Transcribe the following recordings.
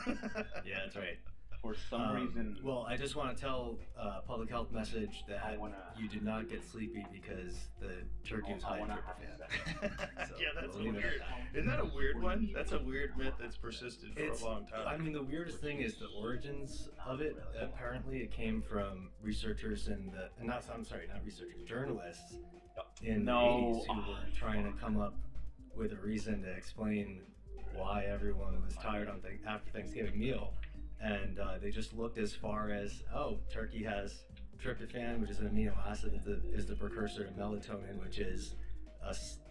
Yeah, that's right. For some reason. Well, I just want to tell a public health message that you did not get sleepy because the turkey was high in tryptophan. So, yeah, that's weird. Isn't that a weird one? That's a weird myth that's persisted for a long time. I mean, the weirdest thing is the origins of it. Apparently, it came from researchers journalists in the 80s who were trying to come up with a reason to explain why everyone was tired after Thanksgiving meal. And they just looked as far as, turkey has tryptophan, which is an amino acid that is the precursor to melatonin, which is,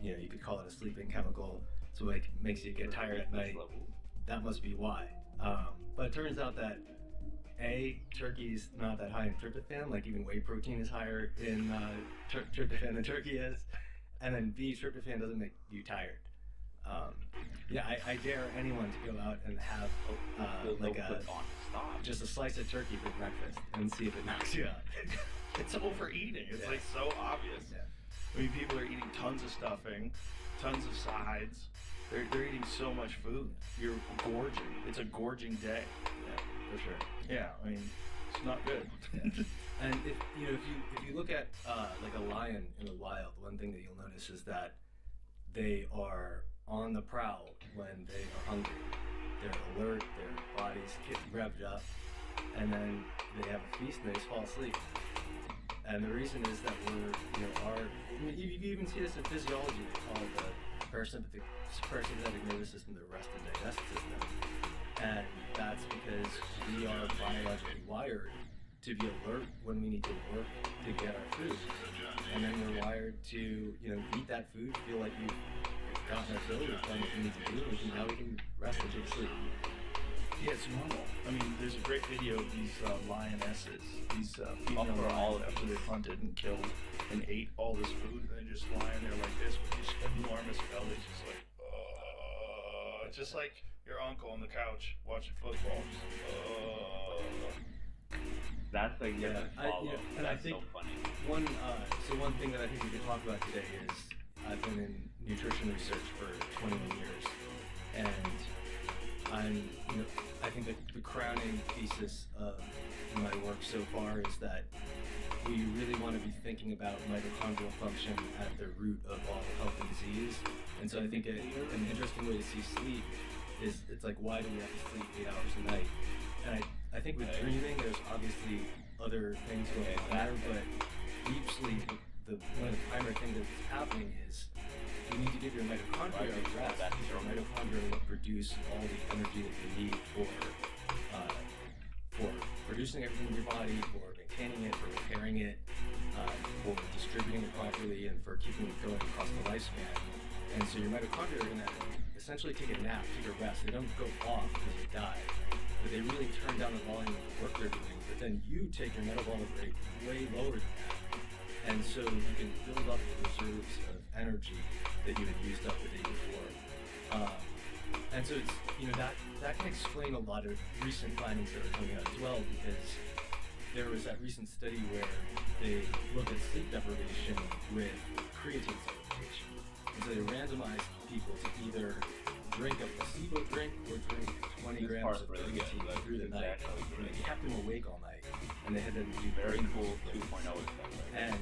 you could call it a sleeping chemical. So it makes you get tired at night. That must be why. But it turns out that A, turkey's not that high in tryptophan, like even whey protein is higher in tryptophan than turkey is. And then B, tryptophan doesn't make you tired. I dare anyone to go out and have just a slice of turkey for breakfast and see if it knocks you out. It's overeating. It's like so obvious. Yeah. I mean, people are eating tons of stuffing, tons of sides. They're eating so much food. You're gorging. It's a gorging day. Yeah, for sure. Yeah, I mean, it's not good. Yeah. And if you look at like a lion in the wild, one thing that you'll notice is that they are on the prowl when they are hungry. They're alert, their bodies get revved up, and then they have a feast and they just fall asleep. And the reason is that you even see this in physiology. They call it the parasympathetic nervous system, the rest and digest system. And that's because we are biologically wired to be alert when we need to work to get our food. And then we're wired to, eat that food, feel like you've gotten our fill, we've done what we need to do, and now we can rest and take sleep. Yeah, it's normal. I mean, there's a great video of these lionesses, these female lions after they've hunted and killed and ate all this food, and they're just lying there like this with these enormous bellies, just like, it's just like your uncle on the couch watching football. That's a given follow. And I think so funny. One thing that I think we can talk about today is I've been in nutrition research for 21 years, and I think that the crowning thesis of my work so far is that we really want to be thinking about mitochondrial function at the root of all health and disease. And so I think an interesting way to see sleep is, it's like, why do we have to sleep 8 hours a night? And I think with dreaming, there's obviously other things going on there, but deep sleep, one of the primary things that's happening is you need to give your mitochondria a rest, because your mitochondria will produce all the energy that you need for producing everything in your body, for maintaining it, for repairing it, for distributing it properly, and for keeping it going across the lifespan. And so your mitochondria are going to essentially take a nap, take a rest. They don't go off because they die, but they really turn down the volume of the work they're doing. But then you take your metabolic rate way lower than that. And so you can build up the reserves of energy that you had used up the day before. And so it's, that can explain a lot of recent findings that are coming out as well, because there was that recent study where they looked at sleep deprivation with creatine supplementation. And so they randomized people to either drink a placebo drink or drink 20 grams of creatine through the night. And they kept them awake all night, and they had them do very cool 2.0. And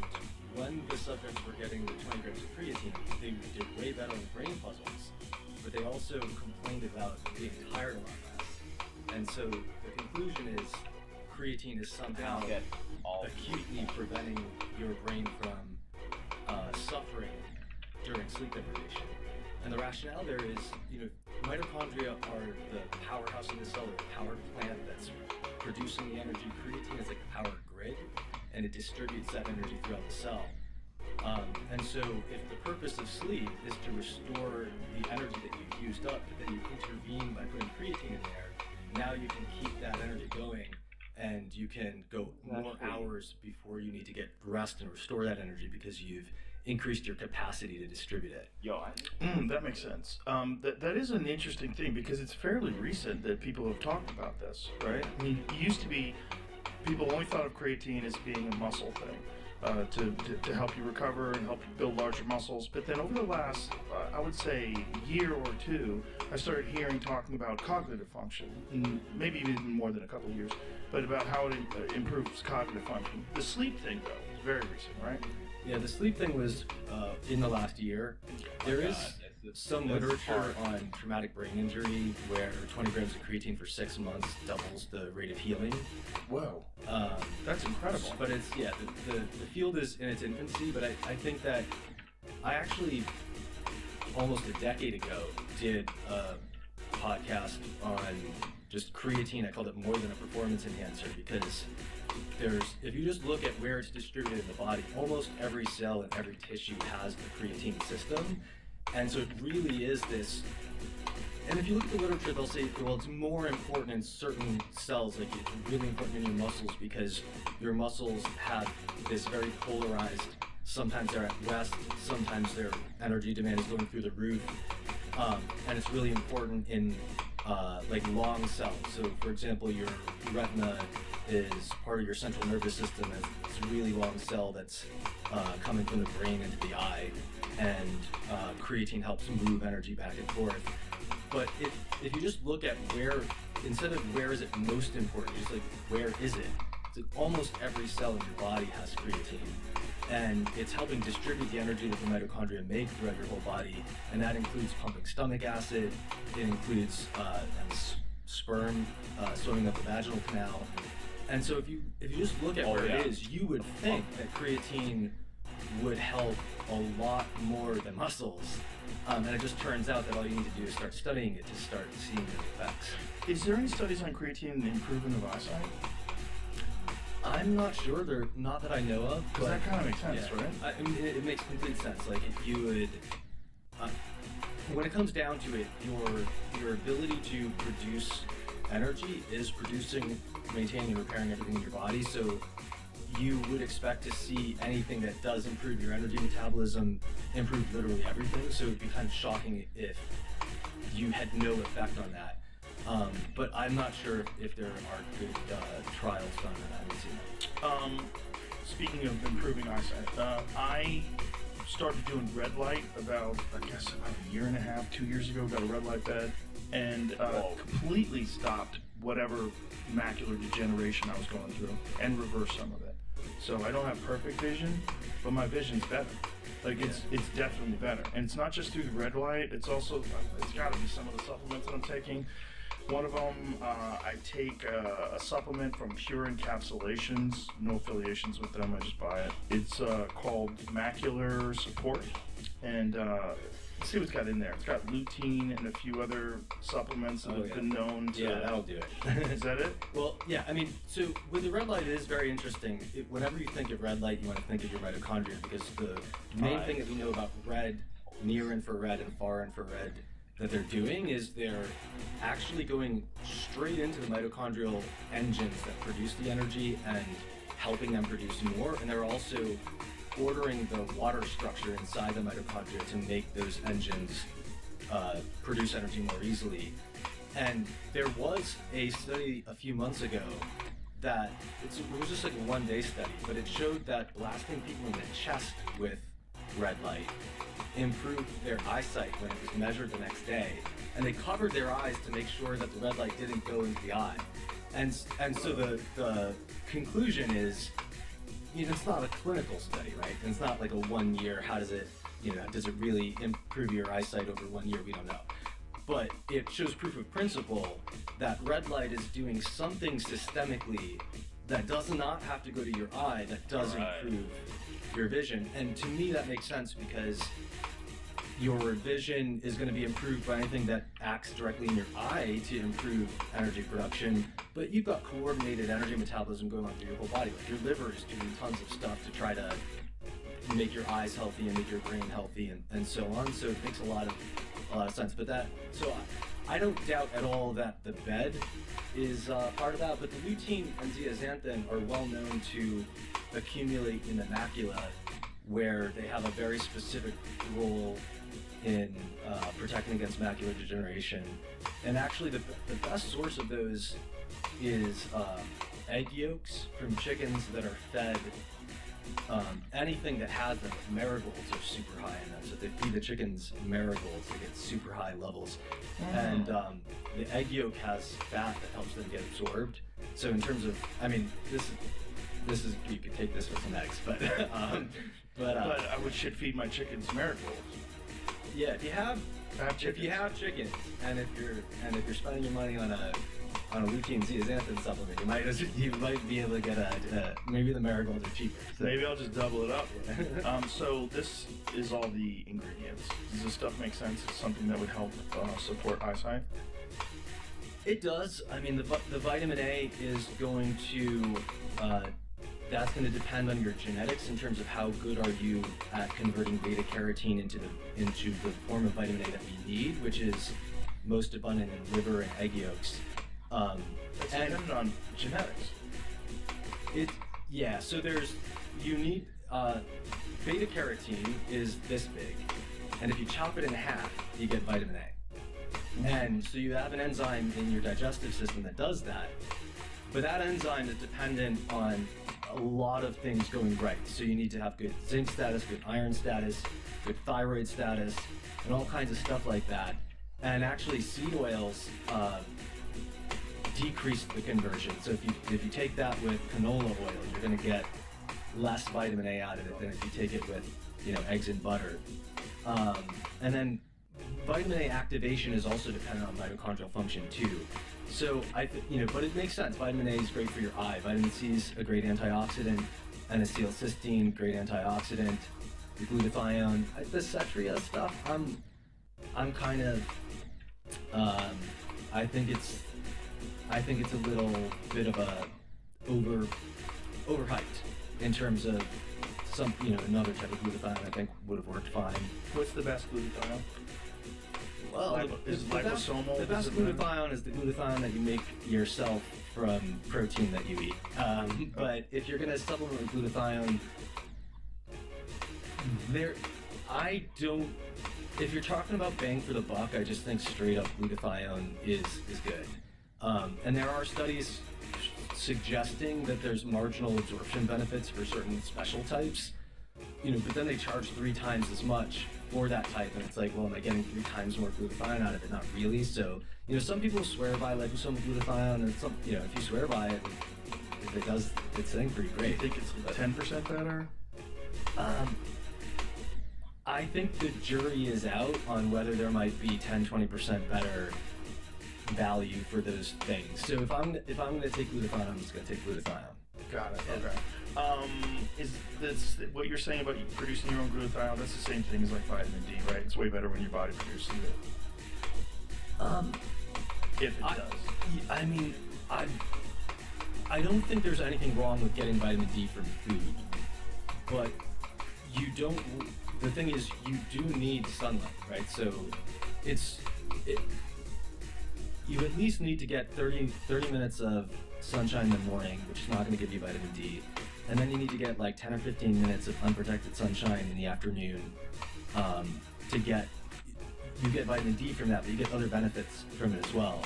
when the subjects were getting the 20 grams of creatine, they did way better on brain puzzles, but they also complained about being tired a lot less. And so the conclusion is creatine is somehow acutely preventing your brain from suffering during sleep deprivation. And the rationale there is, mitochondria are the powerhouse in the cell, the power plant that's producing the energy. Creatine is like a power grid, and it distributes that energy throughout the cell. And so if the purpose of sleep is to restore the energy that you've used up, but then you intervene by putting creatine in there, now you can keep that energy going, and you can go more hours before you need to get rest and restore that energy because you've increased your capacity to distribute it. That makes sense. That is an interesting thing, because it's fairly recent that people have talked about this, right? I mean, it used to be people only thought of creatine as being a muscle thing. to help you recover and help you build larger muscles. But then over the last, I would say, year or two, I started talking about cognitive function, and maybe even more than a couple of years, but about how it improves cognitive function. The sleep thing, though, is very recent, right? Yeah, the sleep thing was in the last year. There is some literature on traumatic brain injury where 20 grams of creatine for 6 months doubles the rate of healing. Whoa. That's incredible. But it's, the field is in its infancy, but I think that I actually, almost a decade ago, did a podcast on just creatine. I called it More Than a Performance Enhancer because if you just look at where it's distributed in the body, almost every cell and every tissue has the creatine system. And so it really is this, and if you look at the literature, they'll say, well, it's more important in certain cells, like it's really important in your muscles because your muscles have this very polarized, sometimes they're at rest, sometimes their energy demand is going through the roof. And it's really important in like long cells. So for example, your retina is part of your central nervous system. It's a really long cell that's coming from the brain into the eye, and creatine helps move energy back and forth. But if you just look at where, instead of where is it most important, just like where is it? It's like almost every cell in your body has creatine. And it's helping distribute the energy that the mitochondria make throughout your whole body, and that includes pumping stomach acid. It includes sperm swimming up the vaginal canal. And so if you just look at where it is, you would think that creatine would help a lot more than muscles. And it just turns out that all you need to do is start studying it to start seeing the effects. Is there any studies on creatine improvement of eyesight? I'm not sure. Not that I know of. Because that kind of makes sense, right? I mean, it makes complete sense. Like if you would, when it comes down to it, your ability to produce energy is maintaining and repairing everything in your body. So you would expect to see anything that does improve your energy metabolism improve literally everything. So it'd be kind of shocking if you had no effect on that. But I'm not sure if there are good trials done on that. I haven't seen that. Speaking of improving eyesight, I started doing red light about a year and a half, 2 years ago. Got a red light bed and completely stopped whatever macular degeneration I was going through and reversed some of it. So I don't have perfect vision, but my vision's better. Like it's definitely better. And it's not just through the red light, it's also, it's gotta be some of the supplements that I'm taking. One of them, I take a supplement from Pure Encapsulations, no affiliations with them, I just buy it. It's called Macular Support, and let's see what's got in there. It's got lutein and a few other supplements that have been known to... Yeah, that'll do it. Is that it? Well, yeah, I mean, so with the red light, it is very interesting. Whenever you think of red light, you want to think of your mitochondria, because the main thing that we know about red, near infrared and far infrared, that they're doing is they're actually going straight into the mitochondrial engines that produce the energy and helping them produce more, and they're also ordering the water structure inside the mitochondria to make those engines produce energy more easily. And there was a study a few months ago that it was just like a one-day study, but it showed that blasting people in the chest with red light improved their eyesight when it was measured the next day, and they covered their eyes to make sure that the red light didn't go into the eye. And so the conclusion is, it's not a clinical study, right? And it's not like a 1 year, how does it, does it really improve your eyesight over 1 year? We don't know. But it shows proof of principle that red light is doing something systemically that does not have to go to your eye, that does improve your vision. And to me that makes sense, because your vision is going to be improved by anything that acts directly in your eye to improve energy production, but you've got coordinated energy metabolism going on through your whole body. Like your liver is doing tons of stuff to try to make your eyes healthy and make your brain healthy and so on. So it makes a lot of sense. But I don't doubt at all that the bed is part of that, but the lutein and zeaxanthin are well known to accumulate in the macula, where they have a very specific role in protecting against macular degeneration. And actually the best source of those is egg yolks from chickens that are fed anything that has them, marigolds are super high in them. So if they feed the chickens marigolds, they get super high levels. And the egg yolk has fat that helps them get absorbed. So in terms of, I mean, this is you could take this with some eggs, but I should feed my chickens marigolds. Yeah, if you have chickens, and if you're spending your money on a lutein zeaxanthin supplement, you might be able to get maybe the marigolds are cheaper. So. Maybe I'll just double it up. So this is all the ingredients. Does this stuff make sense? It's something that would help support eyesight? It does. I mean, the vitamin A is going to that's going to depend on your genetics in terms of how good are you at converting beta carotene into the form of vitamin A that we need, which is most abundant in liver and egg yolks. It's dependent on genetics. So you need beta carotene is this big, and if you chop it in half, you get vitamin A. And so you have an enzyme in your digestive system that does that, but that enzyme is dependent on a lot of things going right. So you need to have good zinc status, good iron status, good thyroid status, and all kinds of stuff like that. And actually seed oils decrease the conversion. So if you take that with canola oil, you're going to get less vitamin A out of it than if you take it with eggs and butter. And then vitamin A activation is also dependent on mitochondrial function too. So but it makes sense. Vitamin A is great for your eye. Vitamin C is a great antioxidant. N-acetylcysteine, great antioxidant. The glutathione, the cetria stuff. I'm kind of. I think it's a little bit of a overhyped in terms of some another type of glutathione. I think would have worked fine. What's the best glutathione? Well, is liposomal? The best glutathione is the glutathione that you make yourself from protein that you eat. But if you're going to supplement with glutathione, if you're talking about bang for the buck, I just think straight up glutathione is good. And there are studies suggesting that there's marginal absorption benefits for certain special types, but then they charge 3 times as much for that type, and it's like, well, am I getting 3 times more glutathione out of it? Not really. So, some people swear by liposomal glutathione, and some, if you swear by it, if it does its thing pretty great. Do you think it's 10% better? I think the jury is out on whether there might be 10-20% better value for those things. So if I'm going to take glutathione, I'm just going to take glutathione. Got it. Okay. Is this what you're saying about producing your own glutathione? That's the same thing as like vitamin D, right? It's way better when your body produces it. If it does. I mean, I don't think there's anything wrong with getting vitamin D from food, but you don't. The thing is, you do need sunlight, right? So you at least need to get 30 minutes of sunshine in the morning, which is not going to give you vitamin D. And then you need to get like 10 or 15 minutes of unprotected sunshine in the afternoon you get vitamin D from that, but you get other benefits from it as well.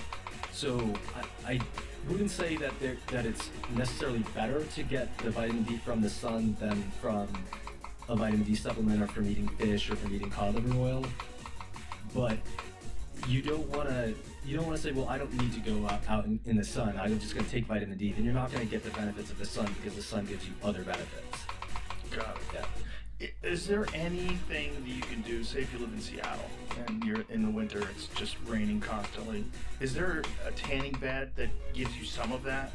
So I wouldn't say that it's necessarily better to get the vitamin D from the sun than from a vitamin D supplement or from eating fish or from eating cod liver oil. But you don't want to say, well, I don't need to go out in the sun. I'm just going to take vitamin D. Then you're not going to get the benefits of the sun because the sun gives you other benefits. Got it. Yeah. Is there anything that you can do, say if you live in Seattle and you're in the winter, it's just raining constantly. Is there a tanning bed that gives you some of that?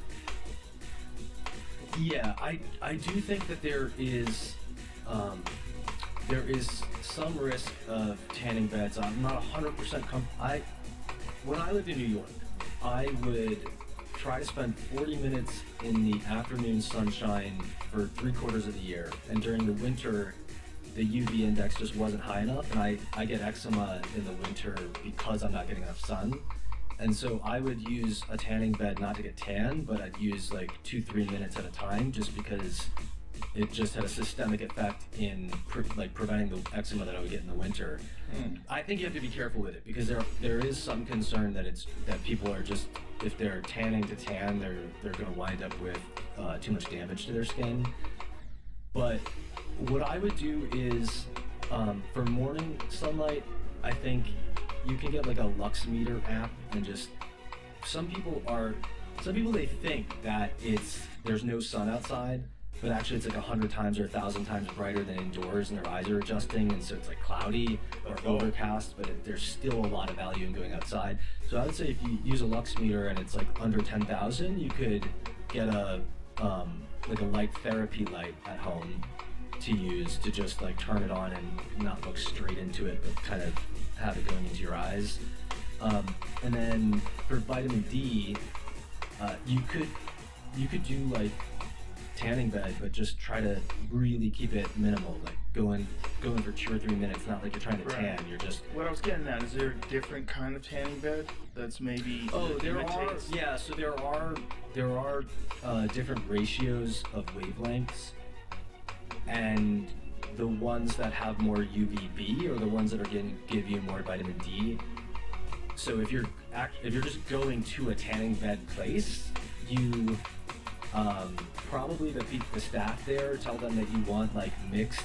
Yeah, I do think that there is some risk of tanning beds. I'm not 100% when I lived in New York, I would try to spend 40 minutes in the afternoon sunshine for 3/4 of the year, and during the winter, the UV index just wasn't high enough, and I get eczema in the winter because I'm not getting enough sun. And so I would use a tanning bed not to get tan, but I'd use like 2-3 minutes at a time just because it just had a systemic effect in preventing the eczema that I would get in the winter. I think you have to be careful with it because there is some concern that people are just, if they're tanning to tan, they're going to wind up with too much damage to their skin. But what I would do is, for morning sunlight, I think you can get like a lux meter app and just, some people they think that there's no sun outside, but actually it's like 100 times or 1,000 times brighter than indoors, and their eyes are adjusting, and so it's like cloudy or overcast, but there's still a lot of value in going outside. So I would say if you use a lux meter and it's like under 10,000, you could get a like a light therapy light at home to use to just like turn it on and not look straight into it, but kind of have it going into your eyes. And then for vitamin D, you could do like tanning bed, but just try to really keep it minimal, like going for 2 or 3 minutes, not like you're trying to tan, you're just... What I was getting at, is there a different kind of tanning bed that's maybe... Oh, there are different ratios of wavelengths, and the ones that have more UVB are the ones that are going to give you more vitamin D. So if you're just going to a tanning bed place, you probably the staff there tell them that you want like mixed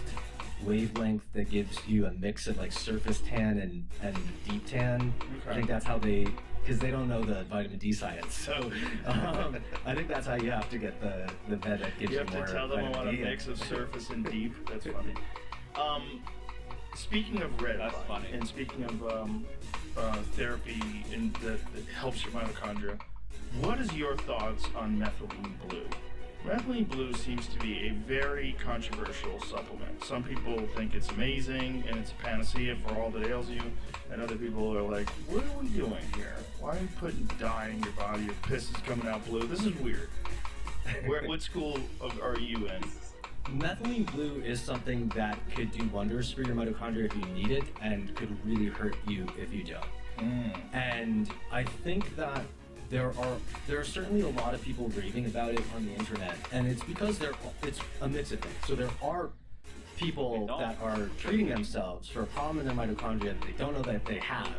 wavelength that gives you a mix of like surface tan and deep tan. Okay. I think that's how because they don't know the vitamin D science. So I think that's how you have to get the bed that gives you more. You have to tell them I want a mix of surface and deep. That's funny. Speaking of red light, and speaking of therapy that helps your mitochondria, what is your thoughts on methylene blue? Methylene blue seems to be a very controversial supplement. Some people think it's amazing and it's a panacea for all that ails you, and other people are like, what are we doing here? Why are you putting dye in your body? Your piss is coming out blue. This is weird. What school are you in? Methylene blue is something that could do wonders for your mitochondria if you need it, and could really hurt you if you don't. And I think that there are certainly a lot of people raving about it on the internet, and it's because it's a mix of things. So there are people that are treating themselves for a problem in their mitochondria that they don't know that they have,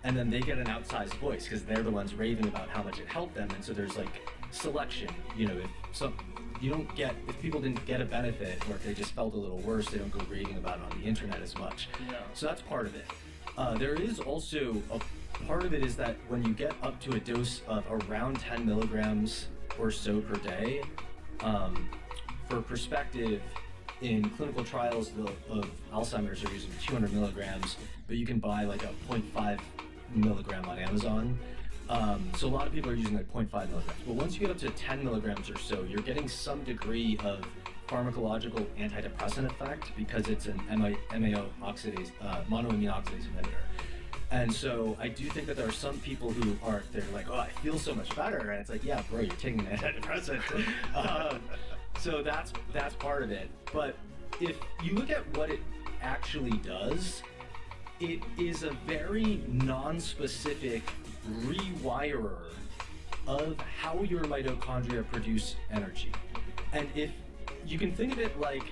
and then they get an outsized voice because they're the ones raving about how much it helped them. And so there's like selection, if people didn't get a benefit, or if they just felt a little worse, they don't go raving about it on the internet as much. Yeah. So that's part of it. There is also part of it is that when you get up to a dose of around 10 milligrams or so per day, for perspective, in clinical trials of Alzheimer's are using 200 milligrams, but you can buy like a 0.5 milligram on Amazon. So a lot of people are using like 0.5 milligrams. But once you get up to 10 milligrams or so, you're getting some degree of pharmacological antidepressant effect because it's an monoamine oxidase inhibitor. And so I do think that there are some people who they're like, oh, I feel so much better. And it's like, yeah, bro, you're taking an antidepressant. So that's part of it. But if you look at what it actually does, it is a very non-specific rewirer of how your mitochondria produce energy. And if you can think of it like,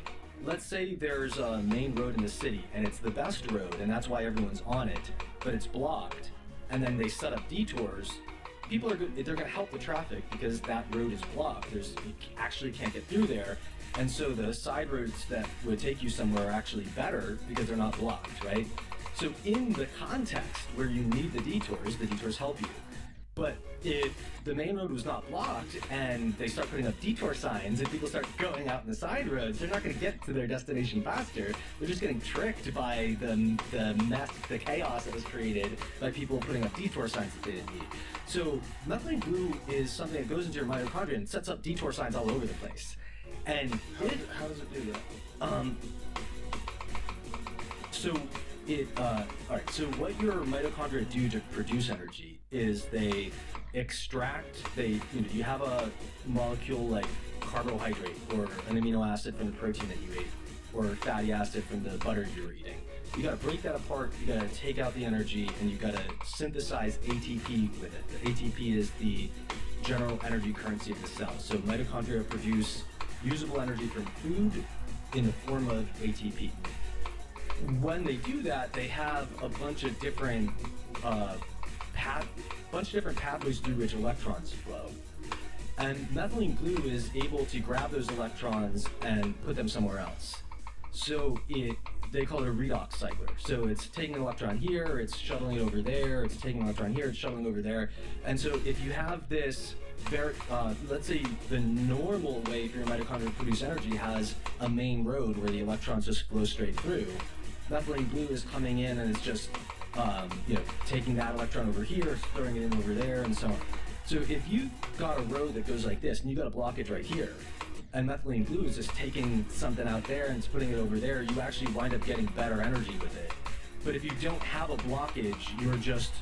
let's say there's a main road in the city and it's the best road and that's why everyone's on it, but it's blocked, and then they set up detours, people they're going to help the traffic because that road is blocked. You actually can't get through there. And so the side roads that would take you somewhere are actually better because they're not blocked, right? So in the context where you need the detours help you. But if the main road was not blocked and they start putting up detour signs and people start going out in the side roads, they're not going to get to their destination faster. They're just getting tricked by the mess, the chaos that was created by people putting up detour signs that they didn't need. So methylene blue is something that goes into your mitochondria and sets up detour signs all over the place. And how does it do that? So what your mitochondria do to produce energy is they extract, you have a molecule like carbohydrate or an amino acid from the protein that you ate, or fatty acid from the butter you were eating. You gotta break that apart, you gotta take out the energy, and you gotta synthesize ATP with it. The ATP is the general energy currency of the cell. So mitochondria produce usable energy from food in the form of ATP. When they do that, they have a bunch of different pathways through which electrons flow. And methylene blue is able to grab those electrons and put them somewhere else. So they call it a redox cycler. So it's taking an electron here, it's shuttling it over there, it's taking an electron here, it's shuttling over there. And so if you have this let's say the normal way for your mitochondria to produce energy has a main road where the electrons just flow straight through. Methylene blue is coming in and it's just taking that electron over here, throwing it in over there, and so on. So if you've got a road that goes like this and you got a blockage right here, and methylene blue is just taking something out there and it's putting it over there, you actually wind up getting better energy with it. But if you don't have a blockage, you're just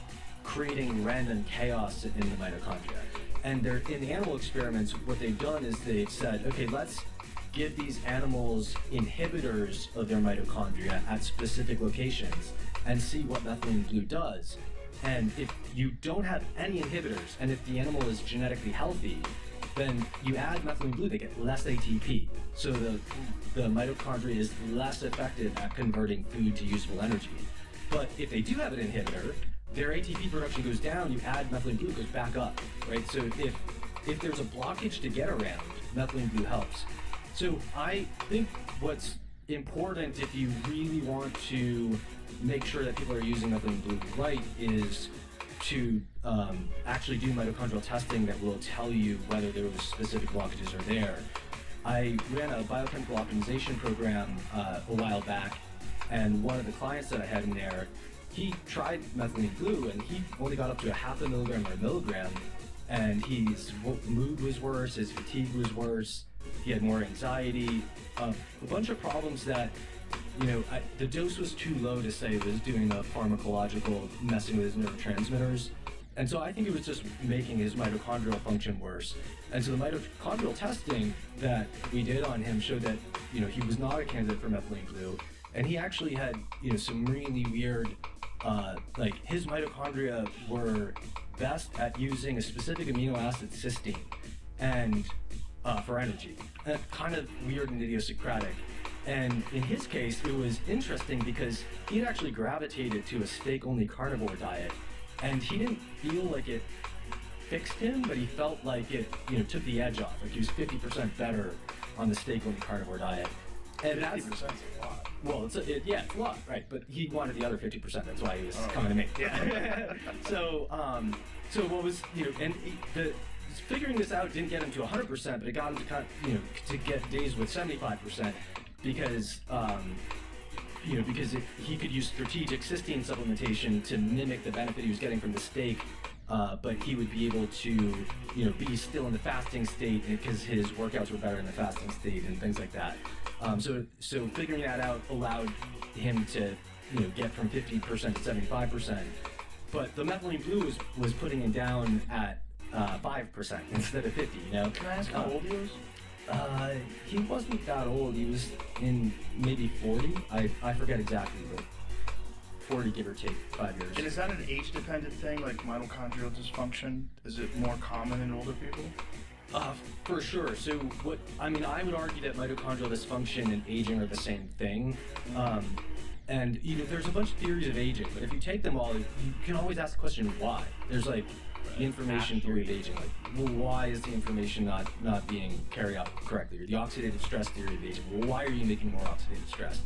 creating random chaos in the mitochondria. And in the animal experiments, what they've done is they've said, okay, let's give these animals inhibitors of their mitochondria at specific locations and see what methylene blue does. And if you don't have any inhibitors, and if the animal is genetically healthy, then you add methylene blue, they get less ATP. So the mitochondria is less effective at converting food to usable energy. But if they do have an inhibitor, their ATP production goes down, you add methylene blue, it goes back up, right? So if there's a blockage to get around, methylene blue helps. So I think what's important if you really want to make sure that people are using methylene blue right is to actually do mitochondrial testing that will tell you whether those specific blockages are there. I ran a biochemical optimization program a while back, and one of the clients that I had in there, he tried methylene blue and he only got up to a 0.5 milligram or a milligram, and his mood was worse, his fatigue was worse, he had more anxiety, a bunch of problems that, the dose was too low to say it was doing a pharmacological messing with his neurotransmitters. And so I think it was just making his mitochondrial function worse. And so the mitochondrial testing that we did on him showed that, he was not a candidate for methylene blue. And he actually had, some really weird, his mitochondria were best at using a specific amino acid, cysteine, and for energy. Kind of weird and idiosyncratic. And in his case, it was interesting because he had actually gravitated to a steak-only carnivore diet, and he didn't feel like it fixed him, but he felt like it, took the edge off. Like he was 50% better on the steak-only carnivore diet. And 50% is a lot. Well, it's a lot, right? But he wanted the other 50%. That's why he was coming to me. Yeah. So what was, figuring this out didn't get him to 100%, but it got him to to get days with 75%. Because he could use strategic cysteine supplementation to mimic the benefit he was getting from the steak, but he would be able to, be still in the fasting state because his workouts were better in the fasting state and things like that. So figuring that out allowed him to, get from 50% to 75%. But the methylene blue was putting him down at 5% instead of 50. Can I ask how old he was? He wasn't that old. He was in maybe 40. I forget exactly, but 40 give or take, 5 years. And is that an age-dependent thing, like mitochondrial dysfunction? Is it more common in older people? For sure. So I would argue that mitochondrial dysfunction and aging are the same thing. And there's a bunch of theories of aging, but if you take them all, you can always ask the question, why? There's the information theory of aging, why is the information not being carried out correctly? Or the oxidative stress theory of aging, why are you making more oxidative stress?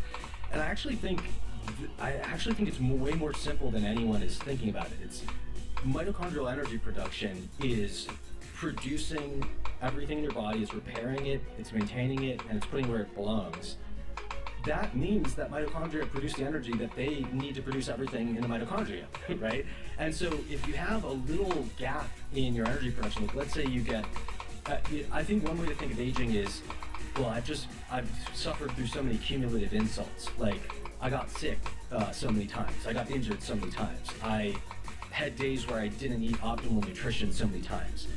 And I actually think it's way more simple than anyone is thinking about it. It's mitochondrial energy production is producing everything in your body, it's repairing it, it's maintaining it, and it's putting it where it belongs. That means that mitochondria produce the energy that they need to produce everything in the mitochondria, right? And so if you have a little gap in your energy production, let's say you get, I think one way to think of aging is, well, I've suffered through so many cumulative insults. Like, I got sick so many times, I got injured so many times, I had days where I didn't eat optimal nutrition so many times.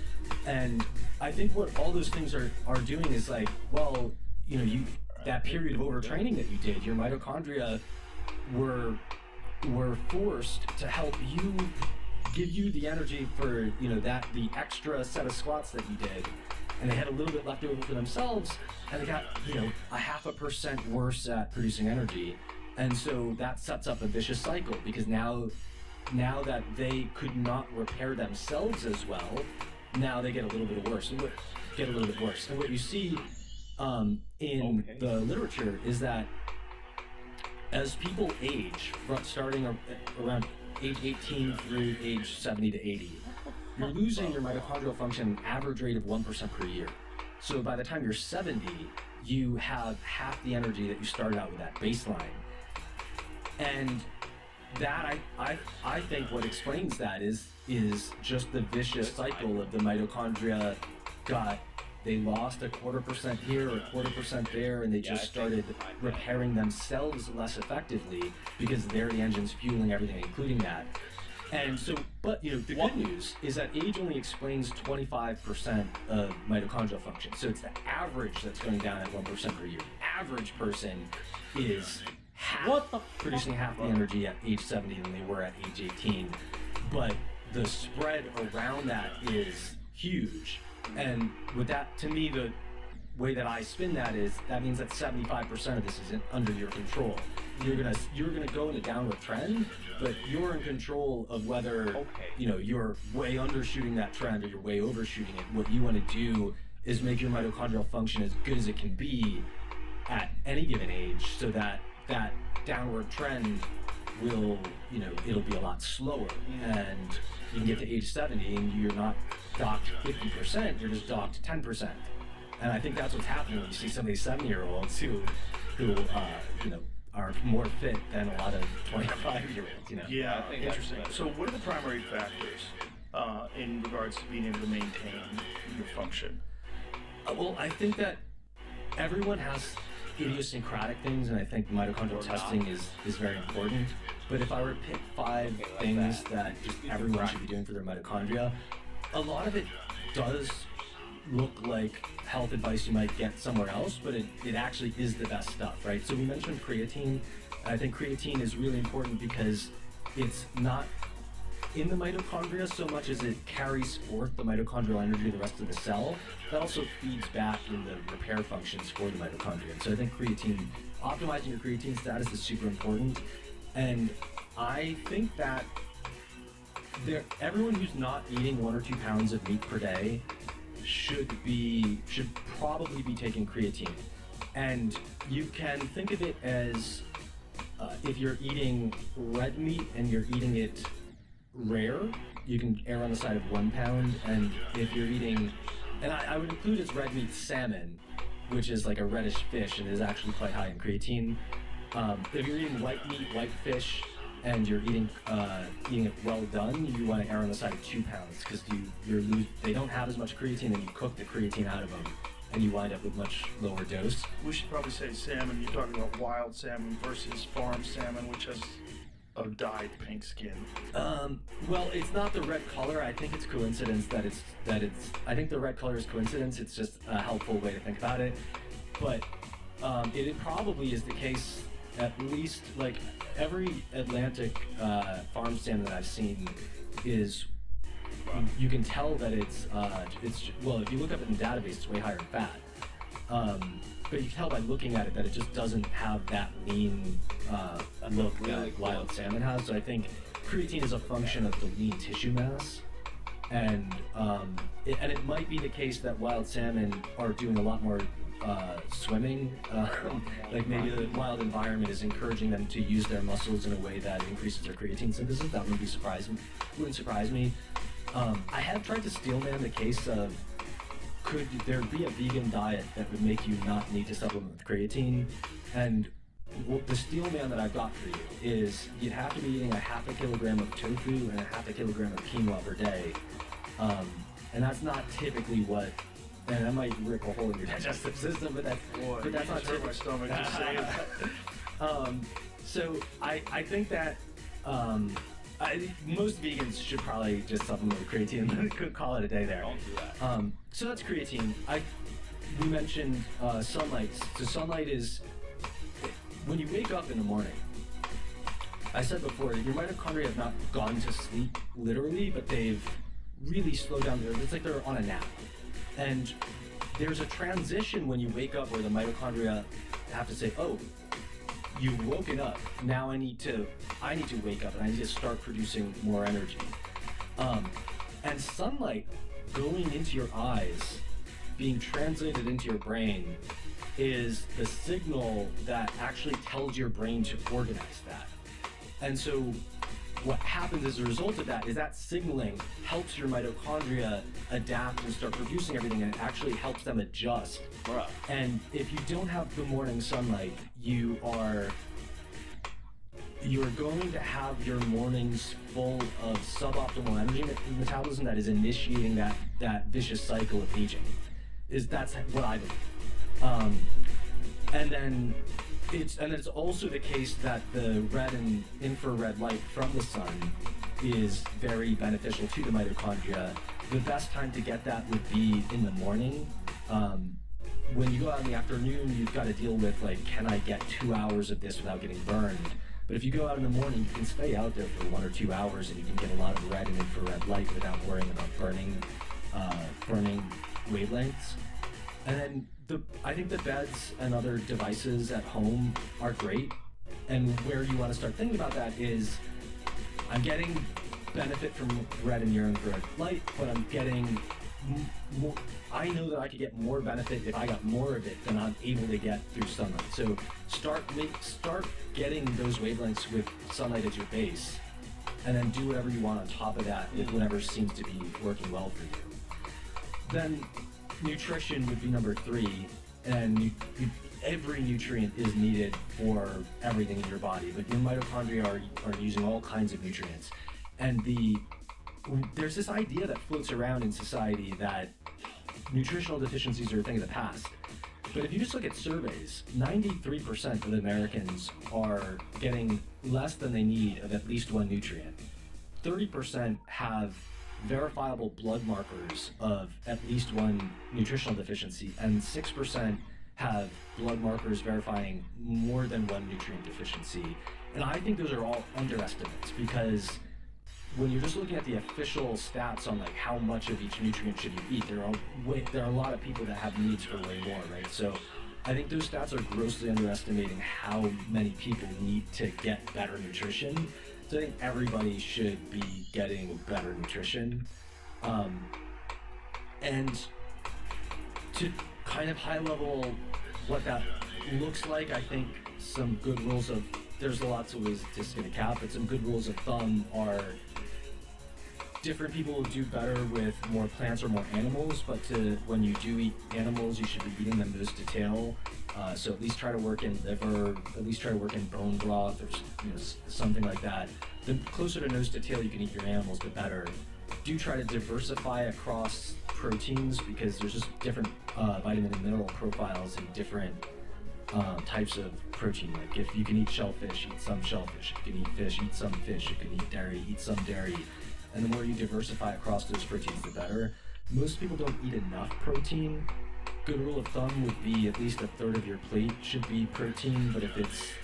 And I think what all those things are doing is that period of overtraining that you did, your mitochondria were forced to help you, give you the energy for the extra set of squats that you did, and they had a little bit left over for themselves, and they got 0.5% worse at producing energy, and so that sets up a vicious cycle because now that they could not repair themselves as well, now they get a little bit worse. And what you see in the literature is that as people age, starting around age 18 through age 70 to 80, you're losing your mitochondrial function average rate of 1% per year. So by the time you're 70, you have half the energy that you started out with that baseline. And that I think what explains that is just the vicious cycle of the mitochondria they lost 0.25% here or 0.25% there, and they just started repairing themselves less effectively because they're the engines fueling everything, including that. And so, but the good news is that age only explains 25% of mitochondrial function. So it's the average that's going down at 1% per year. The average person is producing half the energy at age 70 than they were at age 18. But the spread around that is huge. And with that, to me, the way that I spin that means that 75% of this isn't under your control. You're gonna go in a downward trend, but you're in control of whether you're way undershooting that trend or you're way overshooting it. What you want to do is make your mitochondrial function as good as it can be at any given age, so that downward trend will, it'll be a lot slower, and you can get to age 70 and you're not docked 50%, you're just docked 10%. And I think that's what's happening when you see some of these 70-year-olds who are more fit than a lot of 25-year-olds. Yeah, interesting. So what are the primary factors in regards to being able to maintain your function? Well, I think that everyone has idiosyncratic things, and I think mitochondrial testing is very important. But if I were to pick 5 things that just everyone should be doing for their mitochondria, a lot of it does look like health advice you might get somewhere else, but it actually is the best stuff, right? So we mentioned creatine. I think creatine is really important because it's not in the mitochondria so much as it carries forth the mitochondrial energy of the rest of the cell. That also feeds back in the repair functions for the mitochondria. So I think optimizing your creatine status is super important. And I think that everyone who's not eating 1 or 2 pounds of meat per day should probably be taking creatine. And you can think of it as if you're eating red meat and you're eating it rare, you can err on the side of 1 pound. And if you're eating, and I would include as red meat salmon, which is like a reddish fish and is actually quite high in creatine. If you're eating white meat, white fish, and you're eating it well done, you want to err on the side of 2 pounds because they don't have as much creatine, and you cook the creatine out of them, and you wind up with much lower dose. We should probably say salmon. You're talking about wild salmon versus farm salmon, which has a dyed pink skin. Well, it's not the red color. I think it's coincidence that it's. I think the red color is coincidence. It's just a helpful way to think about it. But it probably is the case. At least like every Atlantic farm salmon that I've seen is. You can tell that it's well, if you look up it in the database, it's way higher in fat. But you can tell by looking at it that it just doesn't have that lean look that wild salmon has. So I think creatine is a function of the lean tissue mass, and it might be the case that wild salmon are doing a lot more swimming. Like maybe the wild environment is encouraging them to use their muscles in a way that increases their creatine synthesis. That wouldn't surprise me. I have tried to steelman the case of, could there be a vegan diet that would make you not need to supplement with creatine? And the steelman that I've got for you is you'd have to be eating 0.5 kilogram of tofu and 0.5 kilogram of quinoa per day. And that's not typically what, and that might rip a hole in your digestive system, but that's not typical. My stomach just saying. So I think that most vegans should probably just supplement with creatine and call it a day there. Don't do that. So that's creatine. We mentioned sunlight. So sunlight is when you wake up in the morning. I said before, your mitochondria have not gone to sleep literally, but they've really slowed down. It's like they're on a nap. And there's a transition when you wake up where the mitochondria have to say, oh, you've woken up. Now I need to wake up and I need to start producing more energy. And sunlight going into your eyes, being translated into your brain, is the signal that actually tells your brain to organize that. And so what happens as a result of that is that signaling helps your mitochondria adapt and start producing everything, and it actually helps them adjust. Bruh. And if you don't have the morning sunlight, you're going to have your mornings full of suboptimal energy metabolism that is initiating that vicious cycle of aging. That's what I believe. And then it's also the case that the red and infrared light from the sun is very beneficial to the mitochondria. The best time to get that would be in the morning. When you go out in the afternoon, you've got to deal with, like, can I get 2 hours of this without getting burned? But if you go out in the morning, you can stay out there for 1 or 2 hours and you can get a lot of red and infrared light without worrying about burning wavelengths. And then I think the beds and other devices at home are great. And where you want to start thinking about that is, I'm getting benefit from red and infrared light, but I'm getting more. I know that I could get more benefit if I got more of it than I'm able to get through sunlight. So start getting those wavelengths with sunlight as your base, and then do whatever you want on top of that with whatever seems to be working well for you. Then nutrition would be number 3, and every nutrient is needed for everything in your body, but your mitochondria are using all kinds of nutrients. And there's this idea that floats around in society that nutritional deficiencies are a thing of the past. But if you just look at surveys, 93% of Americans are getting less than they need of at least one nutrient. 30% have verifiable blood markers of at least one nutritional deficiency, and 6% have blood markers verifying more than one nutrient deficiency. And I think those are all underestimates, because when you're just looking at the official stats on, like, how much of each nutrient should you eat, there are a lot of people that have needs for way more, right? So I think those stats are grossly underestimating how many people need to get better nutrition. So I think everybody should be getting better nutrition. And to kind of high level what that looks like, I think some good rules of, there's lots of ways to skin a cat, but some good rules of thumb are, different people will do better with more plants or more animals, but when you do eat animals, you should be eating them nose to tail. So at least try to work in liver, at least try to work in bone broth, or something like that. The closer to nose to tail you can eat your animals, the better. Do try to diversify across proteins, because there's just different vitamin and mineral profiles in different types of protein. Like, if you can eat shellfish, eat some shellfish. If you can eat fish, eat some fish. If you can eat dairy, eat some dairy. And the more you diversify across those proteins, the better. Most people don't eat enough protein. Good rule of thumb would be at least 1/3 of your plate should be protein, but if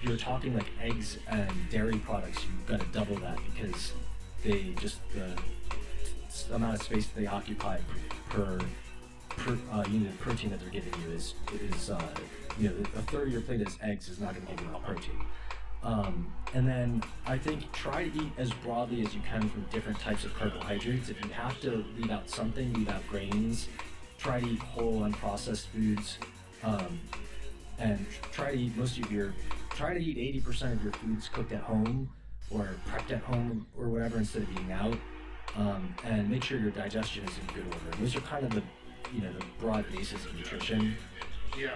you're talking like eggs and dairy products, you've got to double that, because they just, the amount of space that they occupy per unit of protein that they're giving you is 1/3 of your plate as eggs is not going to give you enough protein. And then I think try to eat as broadly as you can from different types of carbohydrates. If you have to leave out something, leave out grains. Try to eat whole, unprocessed foods, and try to eat 80% of your foods cooked at home or prepped at home or whatever, instead of eating out. And make sure your digestion is in good order. Those are kind of the broad basis of nutrition. Yeah.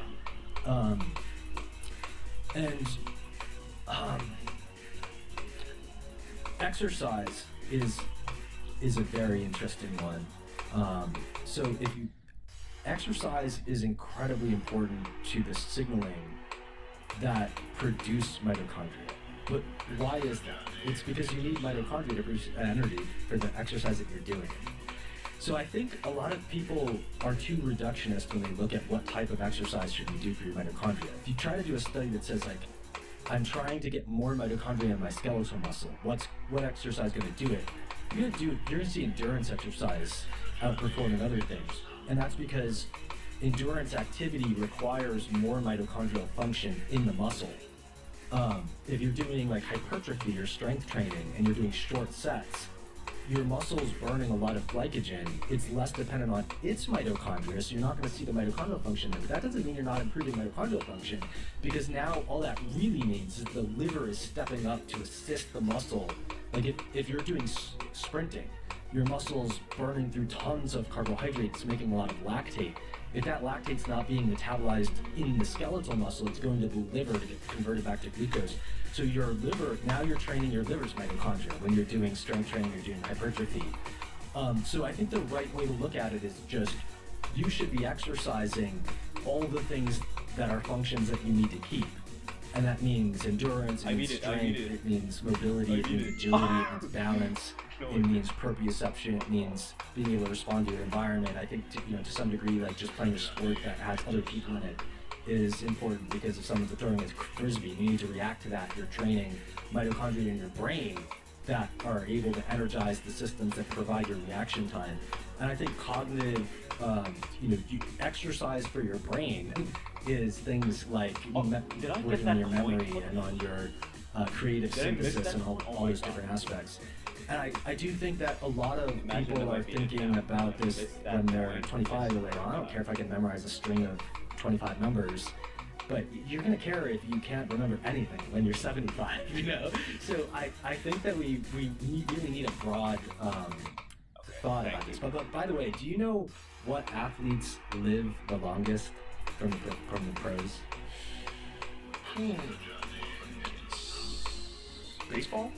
Exercise is a very interesting one. So exercise is incredibly important to the signaling that produce mitochondria. But why is that? It's because you need mitochondria to produce energy for the exercise that you're doing. So I think a lot of people are too reductionist when they look at what type of exercise should you do for your mitochondria. If you try to do a study that says, like, I'm trying to get more mitochondria in my skeletal muscle, what exercise is going to do it? You're going to see endurance exercise outperforming other things. And that's because endurance activity requires more mitochondrial function in the muscle. If you're doing like hypertrophy or strength training and you're doing short sets, your muscle's burning a lot of glycogen, it's less dependent on its mitochondria, so you're not going to see the mitochondrial function there. But that doesn't mean you're not improving mitochondrial function, because now all that really means is the liver is stepping up to assist the muscle. Like if you're doing sprinting, your muscle's burning through tons of carbohydrates, making a lot of lactate. If that lactate's not being metabolized in the skeletal muscle, it's going to the liver to get converted back to glucose. So your liver, now you're training your liver's mitochondria when you're doing strength training, you're doing hypertrophy. So I think the right way to look at it is just, you should be exercising all the things that are functions that you need to keep. And that means endurance, it means strength, it means mobility, it means agility, it means balance, it means proprioception, it means being able to respond to your environment. I think to some degree, like just playing a sport that has other people in it is important, because if someone's throwing a frisbee, you need to react to that. You're training mitochondria in your brain that are able to energize the systems that provide your reaction time. And I think cognitive, exercise for your brain is things like working on your memory and on your creative synthesis and all those different aspects. And I do think that a lot of people are thinking about this when they're 25, they're like, I don't care if I can memorize a string of 25 numbers, but you're going to care if you can't remember anything when you're 75, So I think that we really need a broad thought about this. But by the way, do you know what athletes live the longest from the pros? Baseball?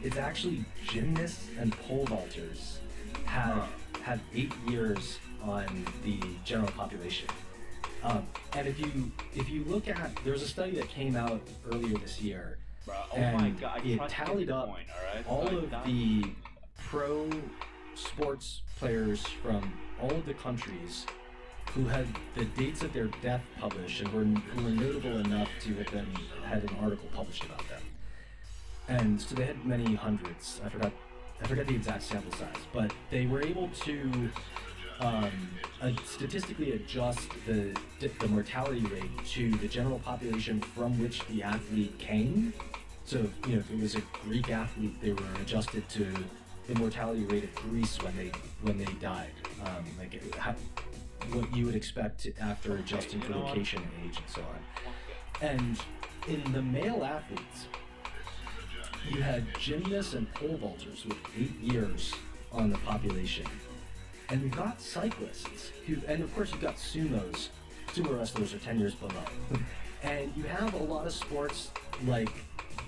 It's actually gymnasts and pole vaulters have 8 years on the general population. And if you look at, there's a study that came out earlier this year, and it tallied up all of the pro sports players from all of the countries who had the dates of their death published and who were notable enough to have had an article published about them. And so they had many hundreds. I forgot the exact sample size, but they were able to statistically adjust the mortality rate to the general population from which the athlete came. So if it was a Greek athlete, they were adjusted to the mortality rate of Greece when they died, what you would expect after adjusting for location, age, and so on. And in the male athletes, you had gymnasts and pole vaulters with 8 years on the population. And you've got cyclists, and of course you've got sumos. Sumo wrestlers are 10 years below. And you have a lot of sports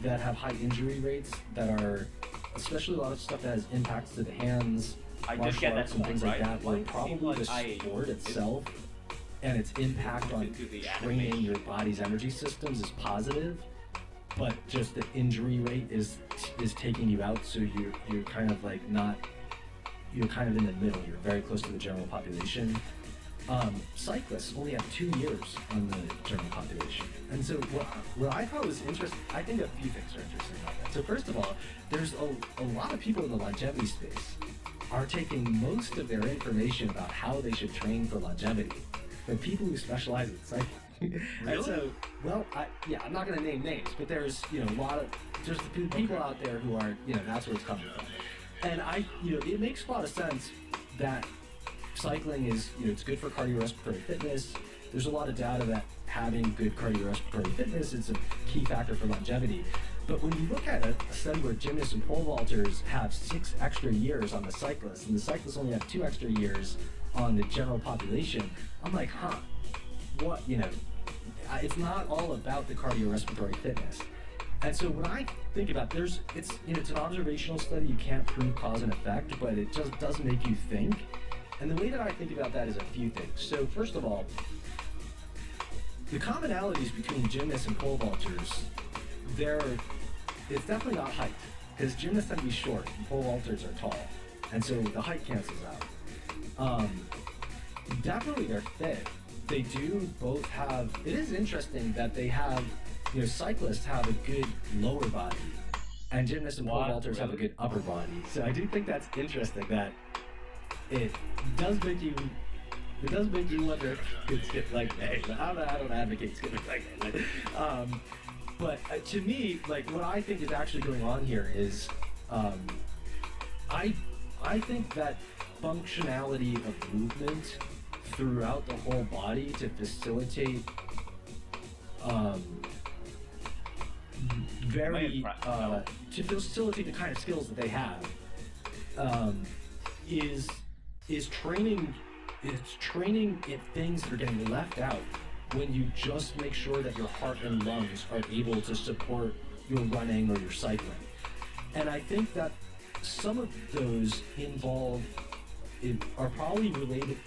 that have high injury rates, that are, especially a lot of stuff that has impacts to the hands, martial arts and things like that, where probably the sport itself and its impact on training your body's energy systems is positive, but just the injury rate is taking you out, so you're kind of like not, you're kind of in the middle, you're very close to the general population. Cyclists only have 2 years on the general population. And so what I thought was interesting, I think a few things are interesting about that. So first of all, there's a lot of people in the longevity space are taking most of their information about how they should train for longevity from people who specialize in cycling. Really? And so, I'm not going to name names, but there's there's people out there who are, that's where it's coming from. And it makes a lot of sense that cycling is, it's good for cardiorespiratory fitness. There's a lot of data that having good cardiorespiratory fitness is a key factor for longevity. But when you look at a study where gymnasts and pole vaulters have 6 extra years on the cyclists, and the cyclists only have 2 extra years on the general population, I'm like, what, it's not all about the cardiorespiratory fitness. And so when I think about it's an observational study, you can't prove cause and effect, but it just does make you think. And the way that I think about that is a few things. So first of all, the commonalities between gymnasts and pole vaulters, it's definitely not height, because gymnasts tend to be short and pole vaulters are tall, and so the height cancels out. Definitely they're fit. They do both have, it is interesting that they have, cyclists have a good lower body, and gymnasts and pole vaulters have a good upper body. So I do think that's interesting that it does make you wonder if kids skip leg day. I don't advocate skipping leg day. But to me, what I think is actually going on here is I think that functionality of movement throughout the whole body to facilitate to facilitate the kind of skills that they have is training. It's training in things that are getting left out when you just make sure that your heart and lungs are able to support your running or your cycling. And I think that some of those are probably related.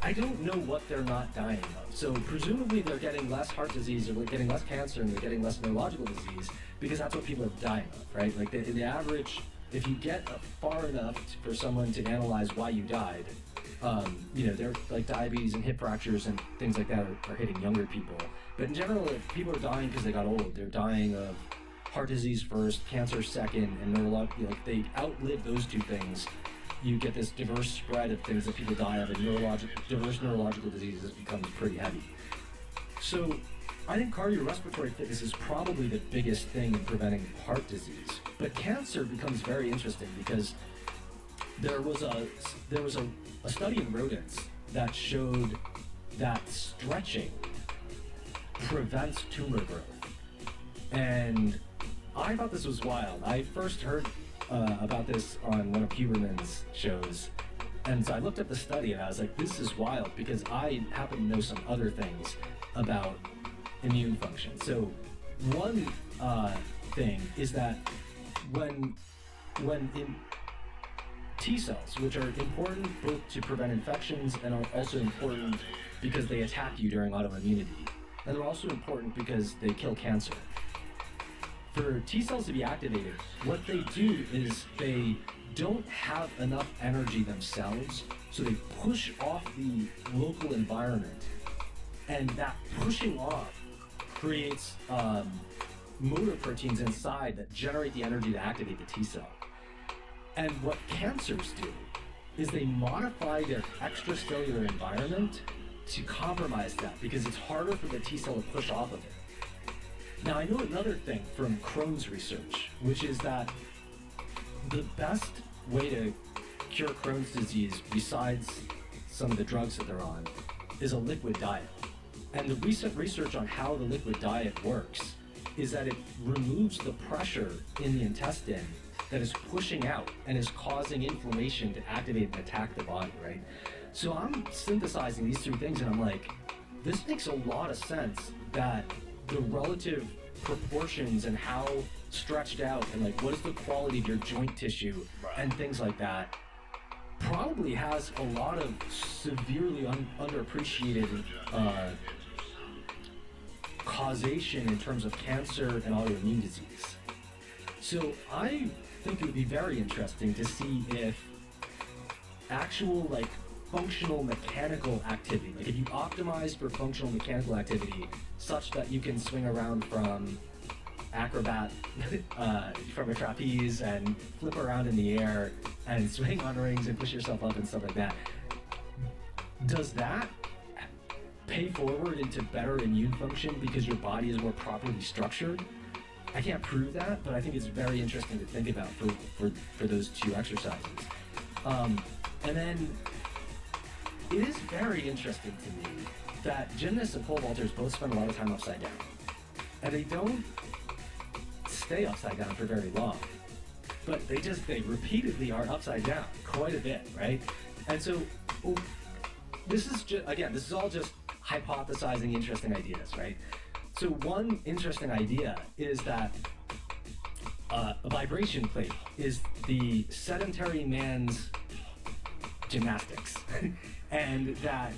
I don't know what they're not dying of. So presumably they're getting less heart disease, or they're getting less cancer, and they're getting less neurological disease, because that's what people are dying of, right? Like the average, if you get far enough for someone to analyze why you died, they're like diabetes and hip fractures and things like that are hitting younger people. But in general, if people are dying because they got old, they're dying of heart disease first, cancer second, and neurological. Like they outlive those two things. You get this diverse spread of things that people die of, and diverse neurological diseases becomes pretty heavy. So I think cardiorespiratory fitness is probably the biggest thing in preventing heart disease. But cancer becomes very interesting because there was a study in rodents that showed that stretching prevents tumor growth. And I thought this was wild. I first heard about this on one of Huberman's shows, and so I looked up the study and I was like, this is wild, because I happen to know some other things about immune function. So one thing is that when in T cells, which are important both to prevent infections and are also important because they attack you during autoimmunity, and they're also important because they kill cancer. For T cells to be activated, what they do is they don't have enough energy themselves, so they push off the local environment, and that pushing off creates motor proteins inside that generate the energy to activate the T cell. And what cancers do is they modify their extracellular environment to compromise that, because it's harder for the T cell to push off of it. Now, I know another thing from Crohn's research, which is that the best way to cure Crohn's disease, besides some of the drugs that they're on, is a liquid diet. And the recent research on how the liquid diet works is that it removes the pressure in the intestine that is pushing out and is causing inflammation to activate and attack the body, right? So I'm synthesizing these three things, and I'm like, this makes a lot of sense that the relative proportions and how stretched out and like what is the quality of your joint tissue and things like that probably has a lot of severely underappreciated causation in terms of cancer and autoimmune disease. So I think it would be very interesting to see if actual like functional mechanical activity, like if you optimize for functional mechanical activity such that you can swing around from acrobat from a trapeze and flip around in the air and swing on rings and push yourself up and stuff like that, does that pay forward into better immune function because your body is more properly structured? I can't prove that, but I think it's very interesting to think about for those two exercises. And then it is very interesting to me that gymnasts and pole vaulters both spend a lot of time upside down. And they don't stay upside down for very long. But they repeatedly are upside down quite a bit, right? And so this is all just hypothesizing interesting ideas, right? So one interesting idea is that a vibration plate is the sedentary man's gymnastics. And that,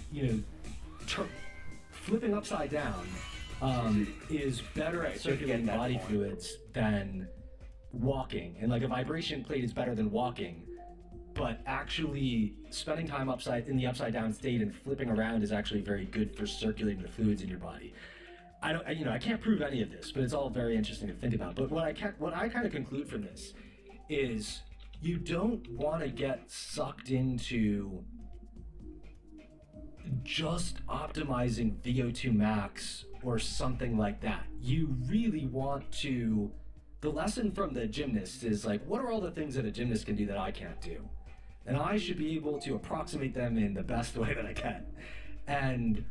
flipping upside down is better at circulating body fluids than walking. And like a vibration plate is better than walking, but actually spending time in the upside down state and flipping around is actually very good for circulating the fluids in your body. I can't prove any of this, but it's all very interesting to think about. But what I kind of conclude from this is you don't want to get sucked into just optimizing VO2 max or something like that. You really want to the lesson from the gymnast is like, what are all the things that a gymnast can do that I can't do? And I should be able to approximate them in the best way that I can. And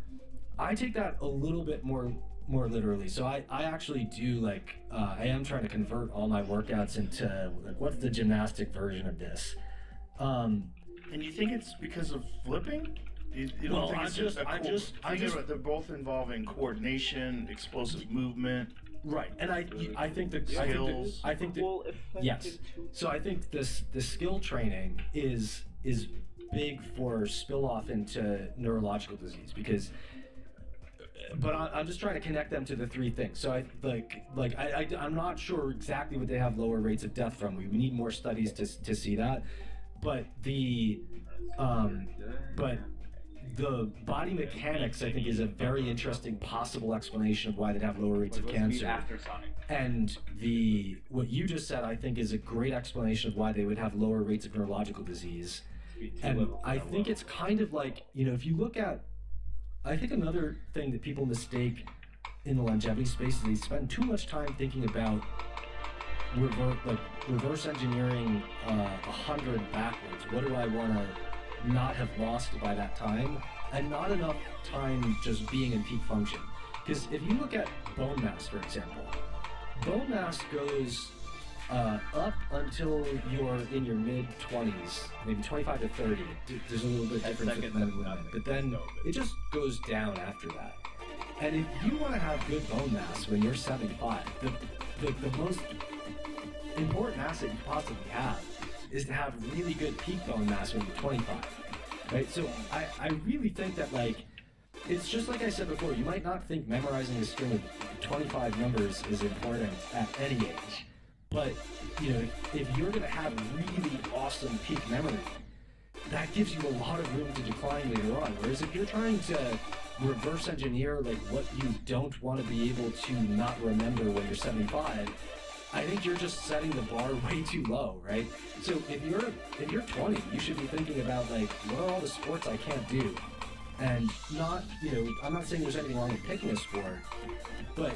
I take that a little bit more literally. So I actually do like, I am trying to convert all my workouts into like, what's the gymnastic version of this? And you think it's because of flipping? You don't Well, think I it's just- they're both involving coordination, explosive movement. Right, and I think that Skills. I think that Well, effective yes. too. So I think the skill training is big for spill off into neurological disease because. But I'm just trying to connect them to the three things. So I'm not sure exactly what they have lower rates of death from. We need more studies to see that. But the body mechanics, I think, is a very interesting possible explanation of why they'd have lower rates of cancer. AfterSonic. And what you just said, I think, is a great explanation of why they would have lower rates of neurological disease. And I think it's kind of like, if you look at, I think another thing that people mistake in the longevity space is they spend too much time thinking about reverse engineering 100 backwards. What do I want to not have lost by that time? And not enough time just being in peak function. Because if you look at bone mass, for example, bone mass goes up until you're in your mid-20s, maybe 25 to 30. There's a little bit difference with men and women. But then it just goes down after that. And if you want to have good bone mass when you're 75, the most important asset you possibly have is to have really good peak bone mass when you're 25. Right? So I really think that, like, it's just like I said before, you might not think memorizing a string of 25 numbers is important at any age. But, if you're going to have really awesome peak memory, that gives you a lot of room to decline later on. Whereas if you're trying to reverse engineer, like, what you don't want to be able to not remember when you're 75, I think you're just setting the bar way too low, right? So if you're 20, you should be thinking about, like, what are all the sports I can't do? And not, I'm not saying there's anything wrong with picking a sport, but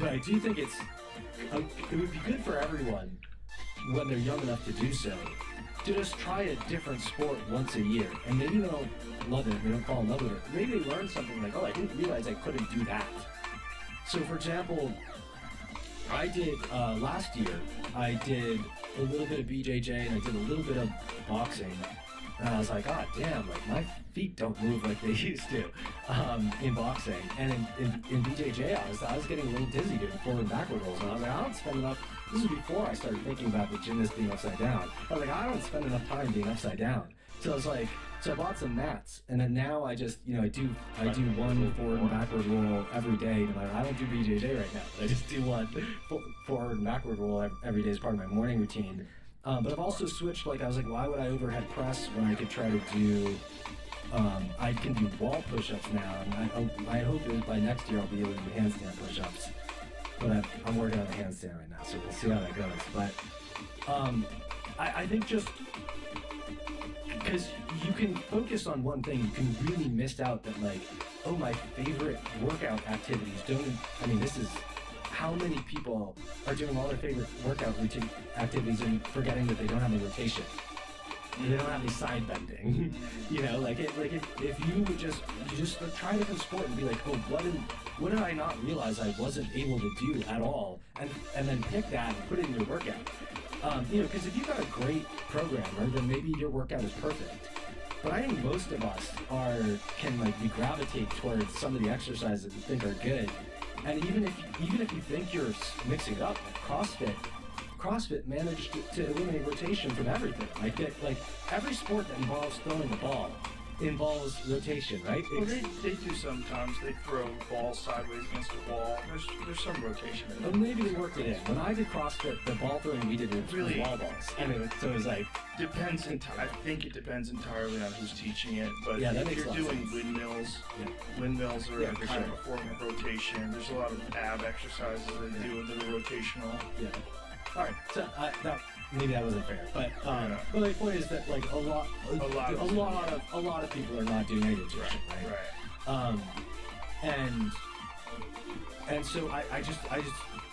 I do think it would be good for everyone when they're young enough to do so to just try a different sport once a year. And maybe they don't love it, they don't fall in love with it. Maybe they learn something like, oh, I didn't realize I couldn't do that. So for example, I did, last year, I did a little bit of BJJ and I did a little bit of boxing. And I was like, God damn, like, my feet don't move like they used to in boxing. And in BJJ, I was getting a little dizzy doing forward and backward rolls. And I was like, I don't spend enough, this was before I started thinking about the gymnast being upside down. I was like, I don't spend enough time being upside down. So I was like, so I bought some mats. And then now I just, I do one forward and backward roll every day. I don't do BJJ right now, but I just do one forward and backward roll every day as part of my morning routine. But I've also switched, like, I was like, why would I overhead press when I could try to do, I can do wall push-ups now, and I hope that by next year I'll be able to do handstand push-ups. But I'm working on the handstand right now, so we'll see how that goes. But I think just, because you can focus on one thing, you can really miss out that, like, oh, my favorite workout activities this is, how many people are doing all their favorite workout routine activities and forgetting that they don't have any rotation? They don't have any side bending. If you would just try a different sport and be like, oh, what did I not realize I wasn't able to do at all? And then pick that and put it in your workout. Because if you've got a great programmer, then maybe your workout is perfect. But I think most of us we gravitate towards some of the exercises that we think are good. And even if you think you're mixing it up, like CrossFit managed to eliminate rotation from everything. Like every sport that involves throwing the ball involves rotation, right? Well, they do sometimes. They throw balls sideways against the wall. There's some rotation in Well, them. maybe they worked it in. When I did CrossFit, the ball throwing we did was Really? wall balls. So it was like, I think it depends entirely on who's teaching it. But Yeah, that if makes you're a lot of doing sense. windmills, Yeah. windmills are Yeah, a for kind sure. of a form of rotation. There's a lot of ab exercises they do that are rotational. yeah. All right. So maybe that wasn't fair, but Yeah. but the point is that, like, a lot of people are not doing any rotation, right? Right. And so I just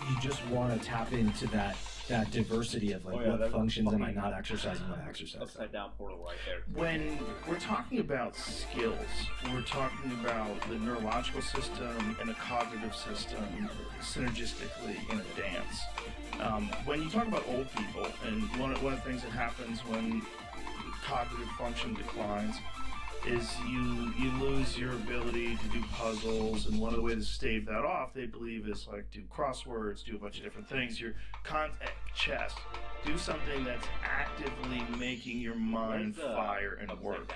you just want to tap into that diversity of like what functions am I not exercising when I exercise. Upside down portal right there. When we're talking about skills, we're talking about the neurological system and the cognitive system synergistically in a dance. When you talk about old people, and one of the things that happens when cognitive function declines is you lose your ability to do puzzles, and one of the ways to stave that off, they believe, is like do crosswords, do a bunch of different things. Your chess, do something that's actively making your mind fire and work.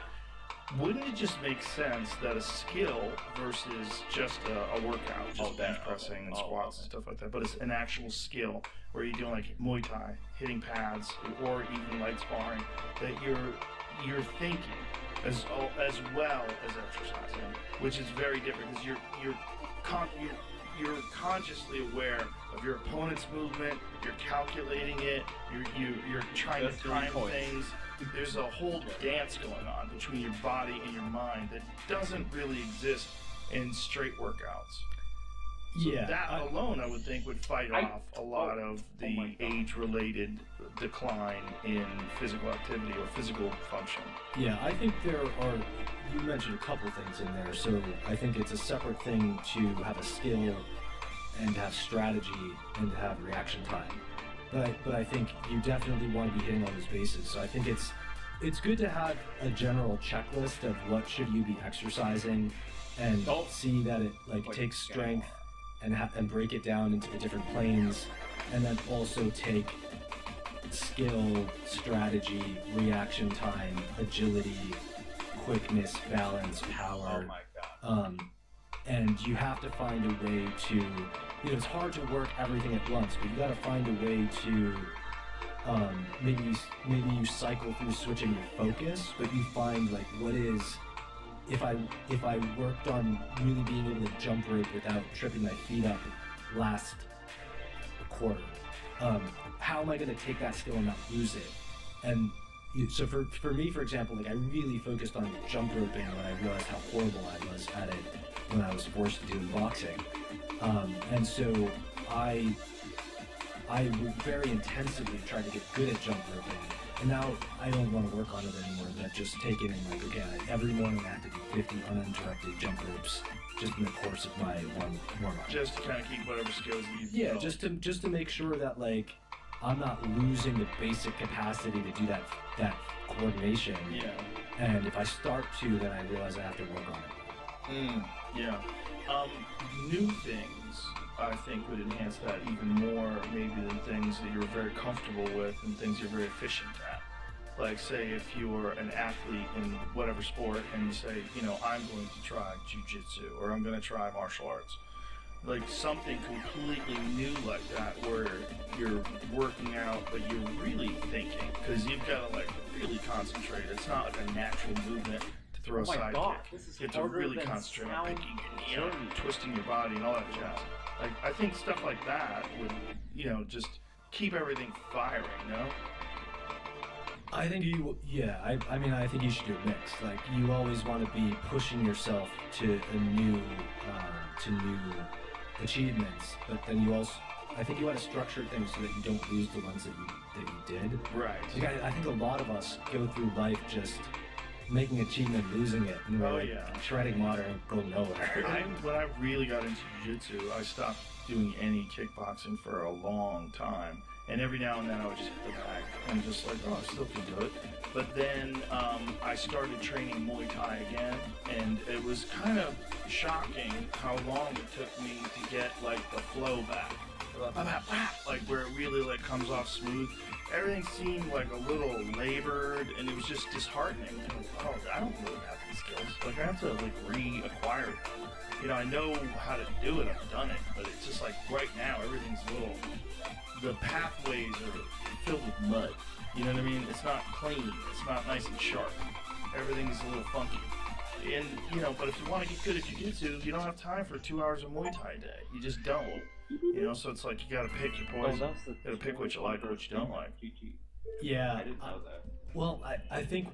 Wouldn't it just make sense that a skill versus just a workout, just bench pressing and squats and stuff like that, but it's an actual skill where you're doing like Muay Thai, hitting pads, or even light sparring, that you're thinking as well as exercising, which is very different because you're consciously aware of your opponent's movement, you're calculating it, you're trying to time things. There's a whole dance going on between your body and your mind that doesn't really exist in straight workouts. So that alone, I would think, would fight off a lot of the age-related decline in physical activity or physical function. Yeah, I think you mentioned a couple things in there. So I think it's a separate thing to have a skill and to have strategy and to have reaction time. But I think you definitely want to be hitting all those bases. So I think it's good to have a general checklist of what should you be exercising and see that it takes strength and break it down into the different planes, and then also take skill, strategy, reaction time, agility, quickness, balance, power. And you have to find a way to, it's hard to work everything at once, but you got to find a way to maybe you cycle through switching your focus, but you find like what is, if I worked on really being able to jump rope without tripping my feet up last quarter, how am I going to take that skill and not lose it? And so for me, for example, like I really focused on jump roping when I realized how horrible I was at it when I was forced to do boxing. And so I would very intensively try to get good at jump roping. And now I don't want to work on it anymore. That just taking in like, okay, every morning I have to do 50 uninterrupted jump ropes just in the course of my one warm-up. Just to kind of keep whatever skills that you've developed. just to make sure that like I'm not losing the basic capacity to do that coordination. Yeah. And if I start to, then I realize I have to work on it. Yeah. New things, I think, would enhance that even more maybe than things that you're very comfortable with and things you're very efficient at. Like, say, if you're an athlete in whatever sport and you say, I'm going to try jiu-jitsu or I'm going to try martial arts. Like something completely new like that where you're working out but you're really thinking, because you've got to like really concentrate. It's not like a natural movement to throw a side kick. You have to really concentrate on picking your knee up, twisting your body and all that jazz. Like, I think stuff like that would, just keep everything firing, I think I think you should do a mix. Like, you always want to be pushing yourself to new achievements, but then you also, I think you want to structure things so that you don't lose the ones that you did. Right. Like, I think a lot of us go through life just making achievement, losing it, and we're treading water and go nowhere. When I really got into jiu-jitsu, I stopped doing any kickboxing for a long time. And every now and then I would just hit the bag and just like, I still can do it. But then I started training Muay Thai again, and it was kind of shocking how long it took me to get like the flow back. Like where it really like comes off smooth. Everything seemed like a little labored, and it was just disheartening. I don't really have these skills. Like I have to like reacquire them. I know how to do it. I've done it, but it's just like right now everything's a little. The pathways are filled with mud. You know what I mean? It's not clean. It's not nice and sharp. Everything's a little funky. And, but if you want to get good at jiu-jitsu, you don't have time for 2 hours of Muay Thai a day. You just don't. So it's like you got to pick your poison. You got to pick what you like and what you don't like. Yeah. Well, I think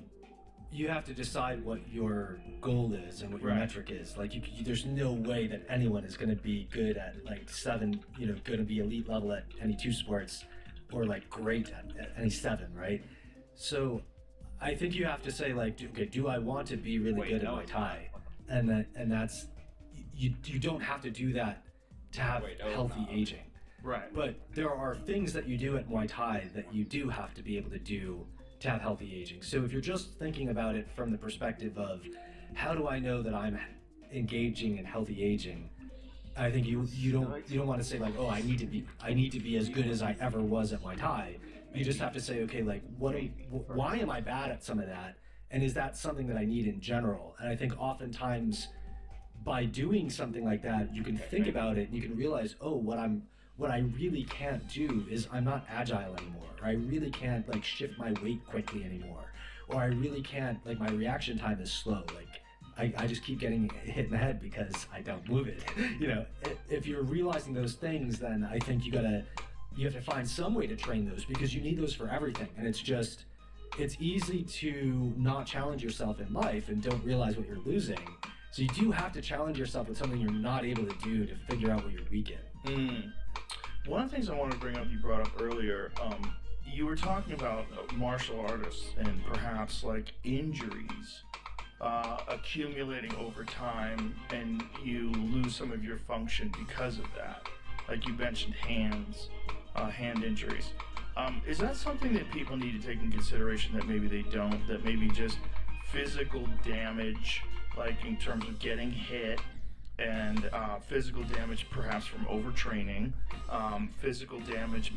you have to decide what your goal is and what your Right. metric is. Like, there's no way that anyone is going to be good at like 7, going to be elite level at any 2 sports, or like great at any 7, right? So I think you have to say like, okay, do I want to be really good at Muay Thai? And that's, you don't have to do that to have healthy aging. Right. But there are things that you do at Muay Thai that you do have to be able to do to have healthy aging. So if you're just thinking about it from the perspective of how do I know that I'm engaging in healthy aging, I think you don't want to say like, oh, I need to be as good as I ever was at Muay Thai. You just have to say, okay, like why am I bad at some of that, and is that something that I need in general? And I think oftentimes by doing something like that, you can think about it and you can realize, oh, what I really can't do is I'm not agile anymore, or I really can't like shift my weight quickly anymore, or I really can't, like, my reaction time is slow. Like I just keep getting hit in the head because I don't move it. If you're realizing those things, then I think you have to find some way to train those, because you need those for everything. And it's easy to not challenge yourself in life and don't realize what you're losing. So you do have to challenge yourself with something you're not able to do to figure out what you're weak in. One of the things I wanted to bring up, you brought up earlier, you were talking about martial artists and perhaps like injuries accumulating over time, and you lose some of your function because of that. Like you mentioned hand injuries. Is that something that people need to take in consideration that maybe they don't, that maybe just physical damage, like in terms of getting hit, and physical damage perhaps from overtraining, physical damage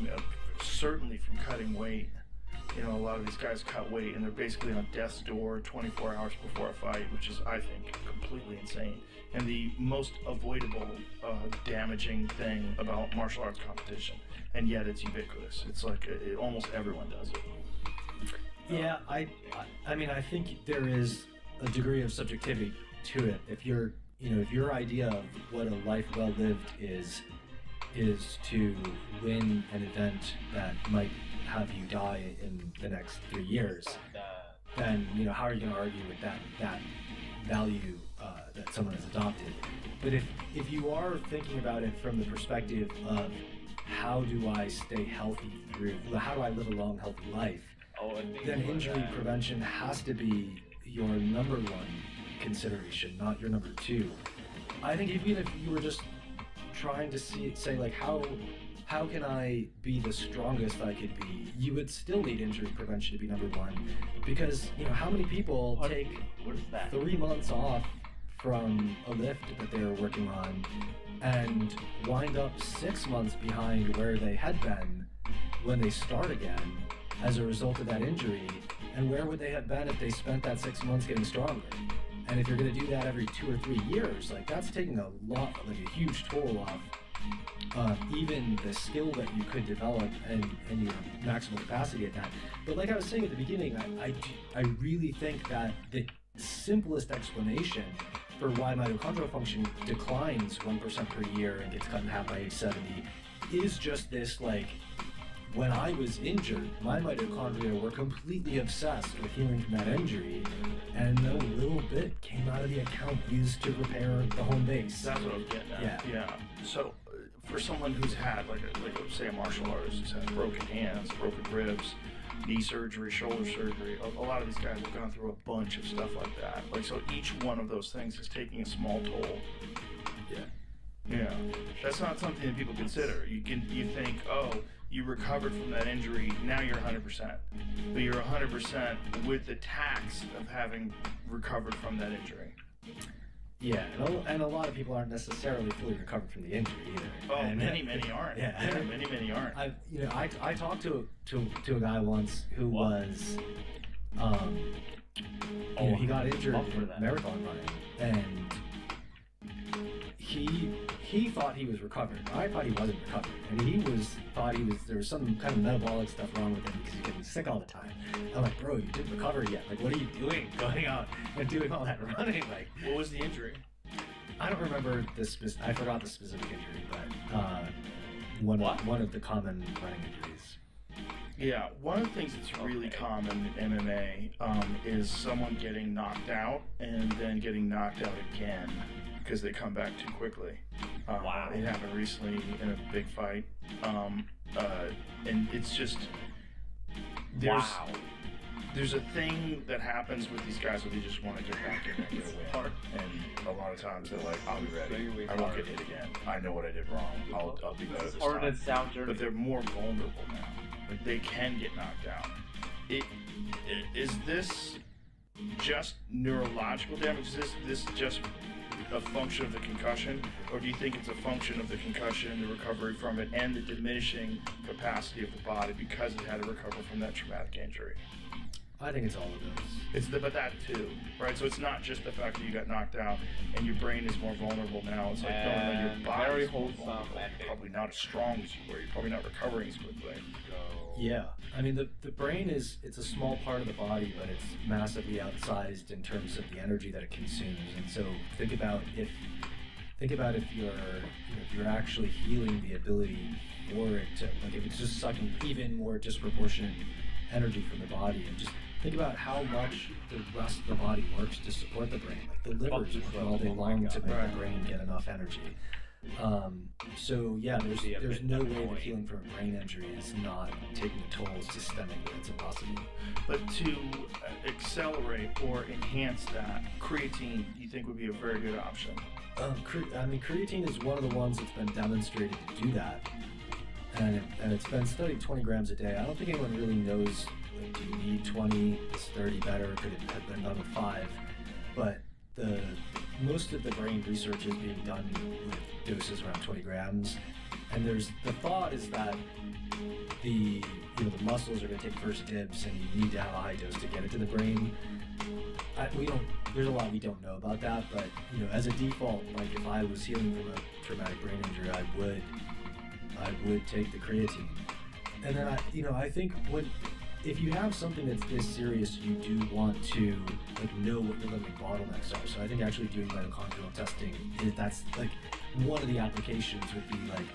certainly from cutting weight. A lot of these guys cut weight and they're basically on death's door 24 hours before a fight, which is, I think, completely insane. And the most avoidable damaging thing about martial arts competition, and yet it's ubiquitous. It's like almost everyone does it. Yeah, I mean, I think there is a degree of subjectivity to it. If your idea of what a life well lived is to win an event that might have you die in the next 3 years, then how are you going to argue with that value that someone has adopted? But if you are thinking about it from the perspective of how do I stay healthy how do I live a long, healthy life, then injury prevention has to be your number 1 consideration, not your number 2. I think even if you were just trying to say like how can I be the strongest I could be, you would still need injury prevention to be number 1, because how many people take 3 months off from a lift that they're working on and wind up 6 months behind where they had been when they start again as a result of that injury, and where would they have been if they spent that 6 months getting stronger? And if you're going to do that every 2 or 3 years, like that's taking a huge toll off even the skill that you could develop and your maximal capacity at that. But like I was saying at the beginning, I really think that the simplest explanation for why mitochondrial function declines 1% per year and gets cut in half by age 70 is just this, like, when I was injured, my mitochondria were completely obsessed with healing from that injury, and a little bit came out of the account used to repair the home base. That's what I was getting at. Yeah. So for someone who's had, like say a martial artist who's had broken hands, broken ribs, knee surgery, shoulder surgery, a lot of these guys have gone through a bunch of stuff like that. Like, so each one of those things is taking a small toll. Yeah. That's not something that people consider. You think, oh, you recovered from that injury, now you're 100%. But you're 100% with the tax of having recovered from that injury. Yeah, and a lot of people aren't necessarily fully recovered from the injury either. Oh, and many aren't. Yeah, many aren't. I talked to a guy once who was, he got injured in marathon running, and he thought he was recovered. I thought he wasn't recovered, and there was some kind of metabolic stuff wrong with him because he was getting sick all the time. I'm like, bro, you didn't recover yet. Like, what are you doing, going out and doing all that running? Like, what was the injury? I don't remember I forgot the specific injury, but one of the common running injuries. Yeah, one of the things that's really Okay. common in MMA is someone getting knocked out and then getting knocked out again because they come back too quickly. Wow. It happened recently in a big fight, and it's just Wow. there's a thing that happens with these guys where they just want to get back in and get a win. And a lot of times they're like, I'll be ready. Very I won't hard. get hit again. I know what I did wrong. I'll be better this Or time. the sound journey. But they're more vulnerable now. Like they can get knocked out. Is this just neurological damage? Is this just a function of the concussion, or do you think it's a function of the concussion, the recovery from it, and the diminishing capacity of the body because it had to recover from that traumatic injury? I think it's all of those. But that too, right? So it's not just the fact that you got knocked out and your brain is more vulnerable now. It's like knowing that your And body very is more wholesome vulnerable. ending. You're probably not as strong as you were. You're probably not recovering as quickly. Yeah, I mean the brain it's a small part of the body, but it's massively outsized in terms of the energy that it consumes. And so think about if you're actually healing the ability for it to, like, if it's just sucking even more disproportionate energy from the body, and just think about how much the rest of the body works to support the brain. Like the liver's working all day long to make the brain get enough energy. So yeah, there's no way that healing from a brain injury is not taking a toll systemically. It's impossible. But to accelerate or enhance that, creatine, you think would be a very good option? Creatine is one of the ones that's been demonstrated to do that, and it's been studied 20 grams a day. I don't think anyone really knows, like, do you need 20? Is 30 better? Could it have been done with 5? But most of the brain research is being done with doses around 20 grams, and the thought is that the muscles are going to take first dibs, and you need to have a high dose to get it to the brain. There's a lot we don't know about that, but as a default, like if I was healing from a traumatic brain injury, I would take the creatine. And then I think if you have something that's this serious, you do want to know what your limiting bottlenecks are. So I think actually doing mitochondrial testing that's like one of the applications would be like,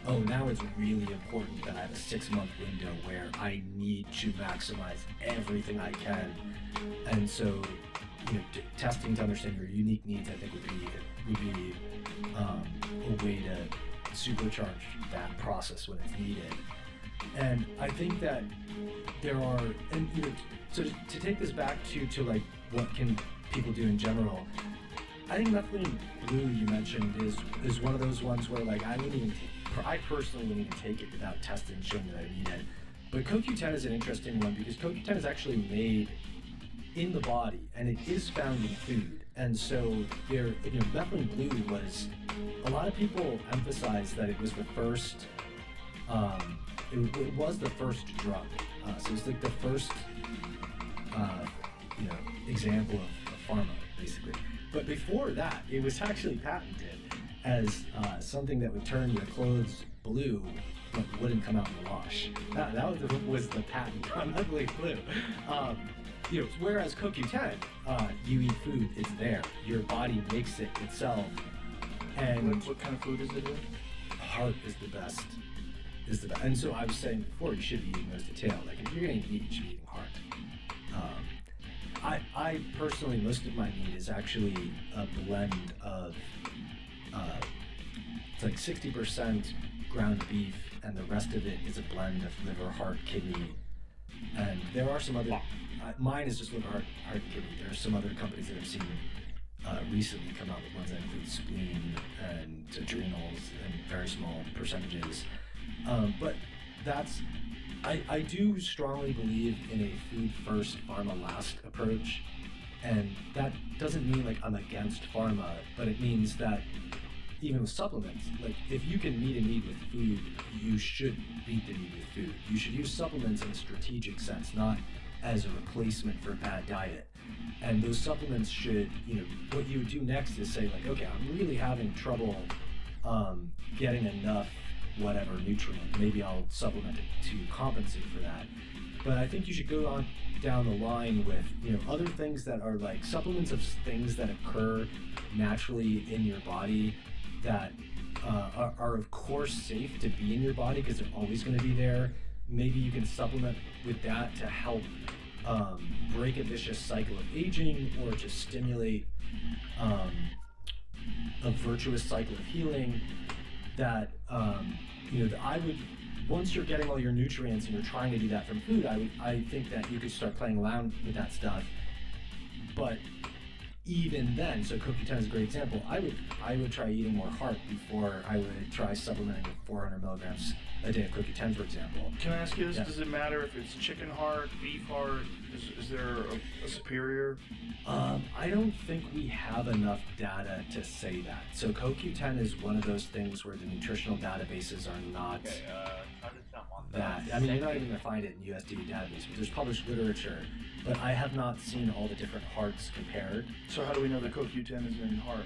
oh, now it's really important that I have a 6-month window where I need to maximize everything I can. And so, testing to understand your unique needs, I think would be a way to supercharge that process when it's needed. And I think that there are, and so to take this back to like what can people do in general, I think methylene blue you mentioned is one of those ones where like I personally wouldn't even take it without testing showing that I need it. But CoQ10 is an interesting one because CoQ10 is actually made in the body and it is found in food. And so methylene blue was, a lot of people emphasize that it was the first it was the first drug. So it's like the first example of pharma, basically. But before that, it was actually patented as something that would turn your clothes blue but wouldn't come out in the wash. That was the patent on methylene blue. Whereas CoQ10, you eat food, it's there. Your body makes it itself. And What kind of food is it in? heart is the best. And so I was saying before, you should be eating nose to tail. Like if you're going to eat, you should be eating heart. I personally, most of my meat is actually a blend of, it's like 60% ground beef, and the rest of it is a blend of liver, heart, kidney, and there are some other. Mine is just liver, heart, kidney. There are some other companies that I've seen recently come out with ones that include spleen and adrenals and very small percentages. But I do strongly believe in a food first, pharma last approach. And that doesn't mean like I'm against pharma, but it means that even with supplements, like if you can meet a need with food, you should meet the need with food. You should use supplements in a strategic sense, not as a replacement for a bad diet. And those supplements should, what you would do next is say like, okay, I'm really having trouble getting enough whatever nutrient. Maybe I'll supplement it to compensate for that. But I think you should go on down the line with, other things that are like supplements of things that occur naturally in your body that are of course safe to be in your body because they're always going to be there, maybe you can supplement with that to help break a vicious cycle of aging, or to stimulate a virtuous cycle of healing. That that I would, once you're getting all your nutrients and you're trying to do that from food, I think that you could start playing around with that stuff. But even then, so CoQ10 is a great example. I would try eating more heart before I would try supplementing with 400 milligrams a day of CoQ10, for example. Can I ask you this? Yeah. Does it matter if it's chicken heart, beef heart? Is there a superior? I don't think we have enough data to say that. So CoQ10 is one of those things where the nutritional databases are not that. I mean, you're not even going to find it in USDA database, but there's published literature. But I have not seen all the different hearts compared. So how do we know that CoQ10 is in heart?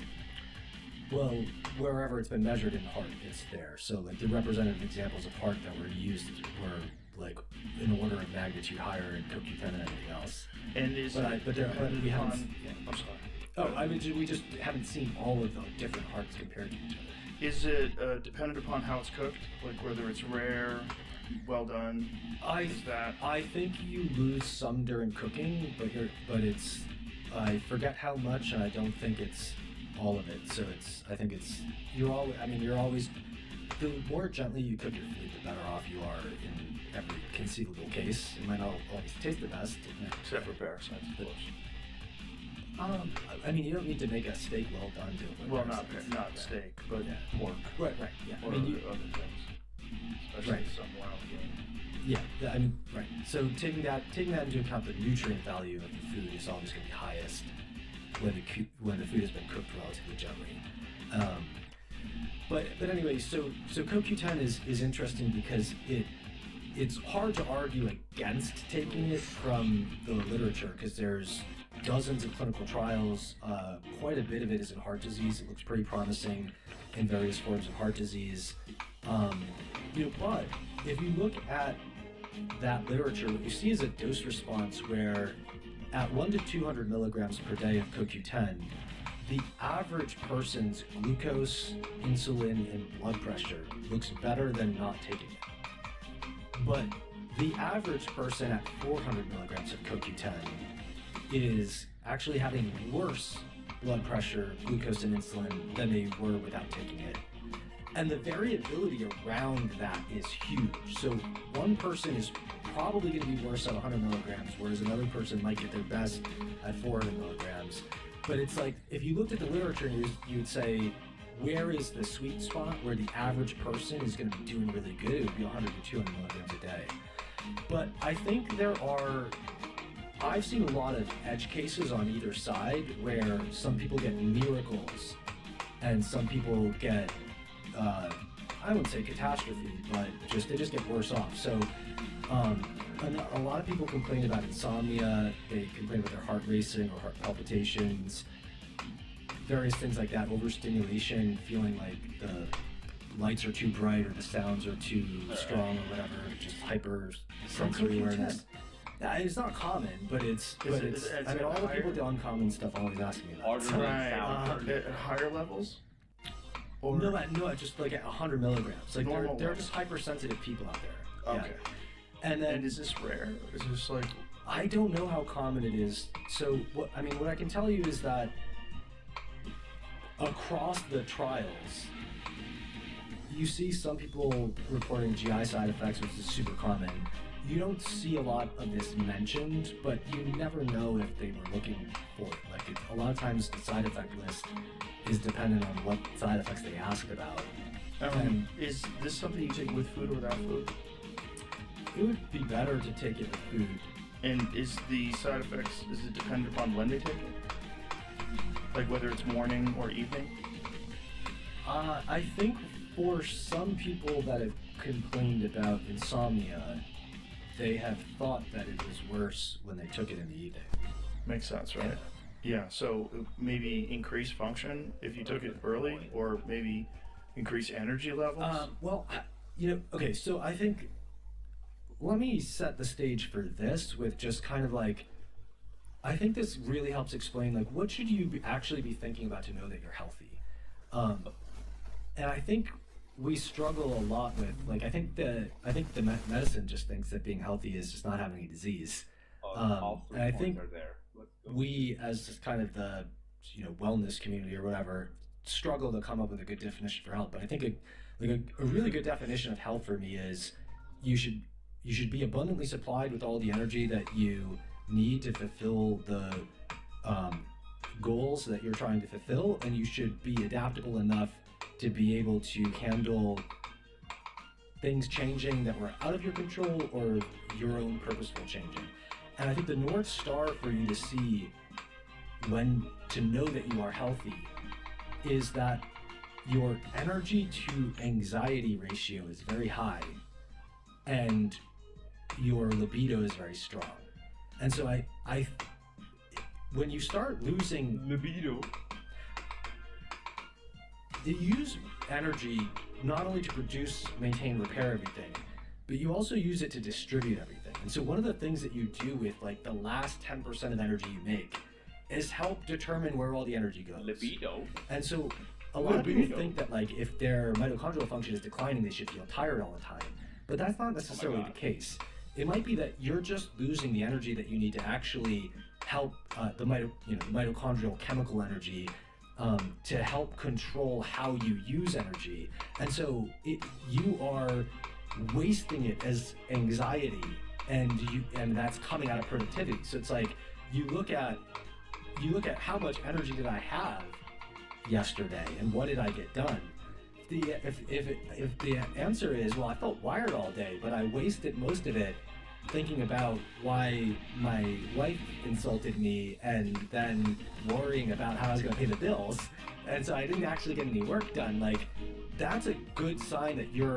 Well, wherever it's been measured in heart, it's there. So like the representative examples of heart that were used were like an order of magnitude higher in CoQ10 than anything else. And is But we haven't. I'm sorry. Oh, I mean, we just haven't seen all of the different hearts compared to each other. Is it dependent upon how it's cooked? Like whether it's rare, well done? I think you lose some during cooking, but it's, I forget how much, and I don't think it's all of it. So you're always, the more gently you cook your food, the better off you are in every conceivable case. It might not always taste the best. Except for parasites, of course. I mean, you don't need to make a steak well done to avoid Well, parasites. not steak, but pork. Right, yeah. Or I mean, other things. Especially Right. some wild game. yeah, I mean, right. So taking that into account, the nutrient value of the food is always going to be highest when the food has been cooked relatively gently. But anyway, so CoQ10 is interesting because it's hard to argue against taking it from the literature, because there's dozens of clinical trials. Quite a bit of it is in heart disease. It looks pretty promising in various forms of heart disease. But if you look at that literature, what you see is a dose response where at 1 to 200 milligrams per day of CoQ10, the average person's glucose, insulin, and blood pressure looks better than not taking it. But the average person at 400 milligrams of CoQ10 is actually having worse blood pressure, glucose, and insulin than they were without taking it. And the variability around that is huge. So one person is probably going to be worse at 100 milligrams, whereas another person might get their best at 400 milligrams. But it's like, if you looked at the literature, you would say, where is the sweet spot where the average person is going to be doing really good? It would be 100 to 200 milligrams a day. But I think I've seen a lot of edge cases on either side where some people get miracles and some people get, I wouldn't say catastrophe, but they just get worse off. So a lot of people complain about insomnia. They complain about their heart racing or heart palpitations, various things like that, overstimulation, feeling like the lights are too bright or the sounds are too strong or whatever, just hyper sensory awareness. It's not common, but it's I mean, all the people with the uncommon stuff always ask me that. Right. At higher levels? Or No, just like at 100 milligrams. Like they're just hypersensitive people out there. Okay. Yeah. And is this rare? Is this like? I don't know how common it is. So what I can tell you is that across the trials, you see some people reporting GI side effects, which is super common. You don't see a lot of this mentioned, but you never know if they were looking for it. Like a lot of times the side effect list is dependent on what side effects they asked about. Is this something you take with food or without food? It would be better to take it with food. And is the side effects, is it dependent upon when they take it? Like whether it's morning or evening? I think for some people that have complained about insomnia, they have thought that it was worse when they took it in the evening. Makes sense, right? Yeah, so maybe increase function if you took it early, or maybe increase energy levels? Okay, so I think, let me set the stage for this with just kind of like, I think this really helps explain, like, what should you actually be thinking about to know that you're healthy? And I think we struggle a lot with, like, I think the medicine just thinks that being healthy is just not having any disease. And I think we, as just kind of the, wellness community or whatever, struggle to come up with a good definition for health. But I think a really good definition of health for me is you should be abundantly supplied with all the energy that you need to fulfill the goals that you're trying to fulfill, and you should be adaptable enough to be able to handle things changing that were out of your control or your own purposeful changing. And I think the North Star for you to see when to know that you are healthy is that your energy to anxiety ratio is very high and your libido is very strong. And so I when you start losing libido, you use energy not only to produce, maintain, repair everything, but you also use it to distribute everything. And so one of the things that you do with like the last 10% of energy you make is help determine where all the energy goes. libido. And so a lot of people think that like if their mitochondrial function is declining, they should feel tired all the time. But that's not necessarily the case. It might be that you're just losing the energy that you need to actually help the mitochondrial chemical energy to help control how you use energy. And so you are wasting it as anxiety, and that's coming out of productivity. So it's like you look at how much energy did I have yesterday and what did I get done? If the answer is, well, I felt wired all day, but I wasted most of it thinking about why my wife insulted me and then worrying about how I was going to pay the bills, and so I didn't actually get any work done, like that's a good sign that you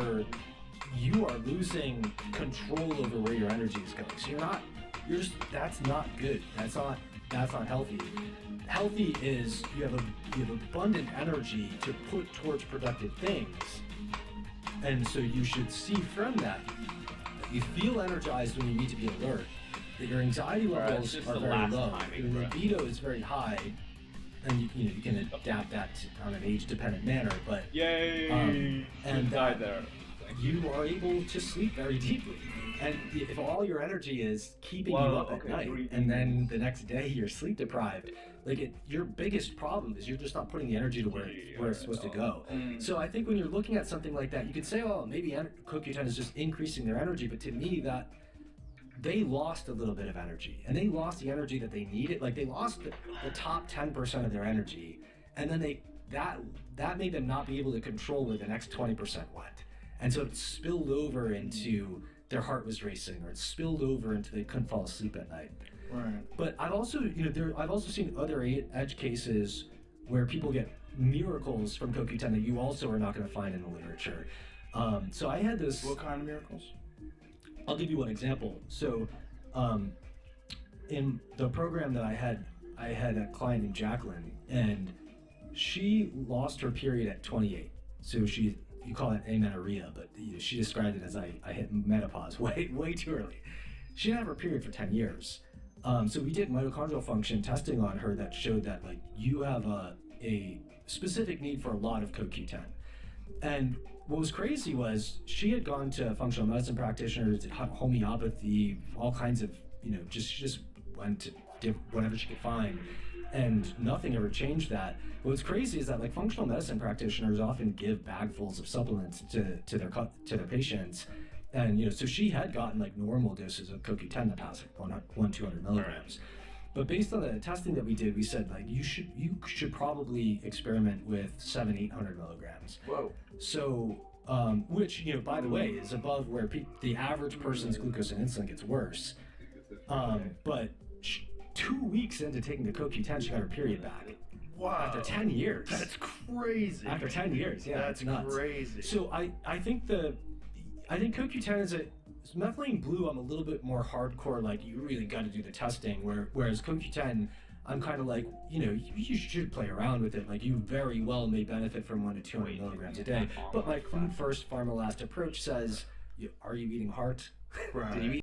are losing control over where your energy is going. So that's not good. That's not healthy. Healthy is you have abundant energy to put towards productive things, and so you should see from that you feel energized when you need to be alert, that your anxiety levels are very low, your libido is very high, and you can adapt that on an age-dependent manner, but and that you are able to sleep very deeply. And if all your energy is keeping you up at night, and then the next day you're sleep deprived, your biggest problem is you're just not putting the energy to where it's supposed to go. So I think when you're looking at something like that, you could say, oh, maybe CoQ10 is just increasing their energy, but to me, that they lost a little bit of energy, and they lost the energy that they needed. Like they lost the top 10% of their energy, and then that made them not be able to control where the next 20% went. And so it spilled over into their heart was racing, or it spilled over into they couldn't fall asleep at night. Right. But I've also, I've also seen other edge cases where people get miracles from CoQ10 that you also are not going to find in the literature. So I had this. What kind of miracles? I'll give you one example. So, in the program that I had a client named Jacqueline, and she lost her period at 28. So you call it amenorrhea, but she described it as I hit menopause way too early. She didn't have her period for 10 years. So we did mitochondrial function testing on her that showed that you have a specific need for a lot of CoQ10. And what was crazy was she had gone to functional medicine practitioners, did homeopathy, all kinds of, just went to did whatever she could find, and nothing ever changed that. What's crazy is that functional medicine practitioners often give bagfuls of supplements to their patients, and so she had gotten normal doses of CoQ10 in the past, 200 milligrams. But based on the testing that we did, we said you should probably experiment with 700-800 milligrams. Whoa. So which by the way is above where the average person's glucose and insulin gets worse. But 2 weeks into taking the CoQ10, she got her period back. Wow. After 10 years. That's crazy. After 10 years, yeah. That's nuts. crazy. So I think CoQ10 is methylene blue. I'm a little bit more hardcore. You really got to do the testing. Whereas CoQ10, I'm kind of you should play around with it. You very well may benefit from 1 to 200 milligrams a day. But my food first, pharma last approach says, are you eating heart? Right. Did you eat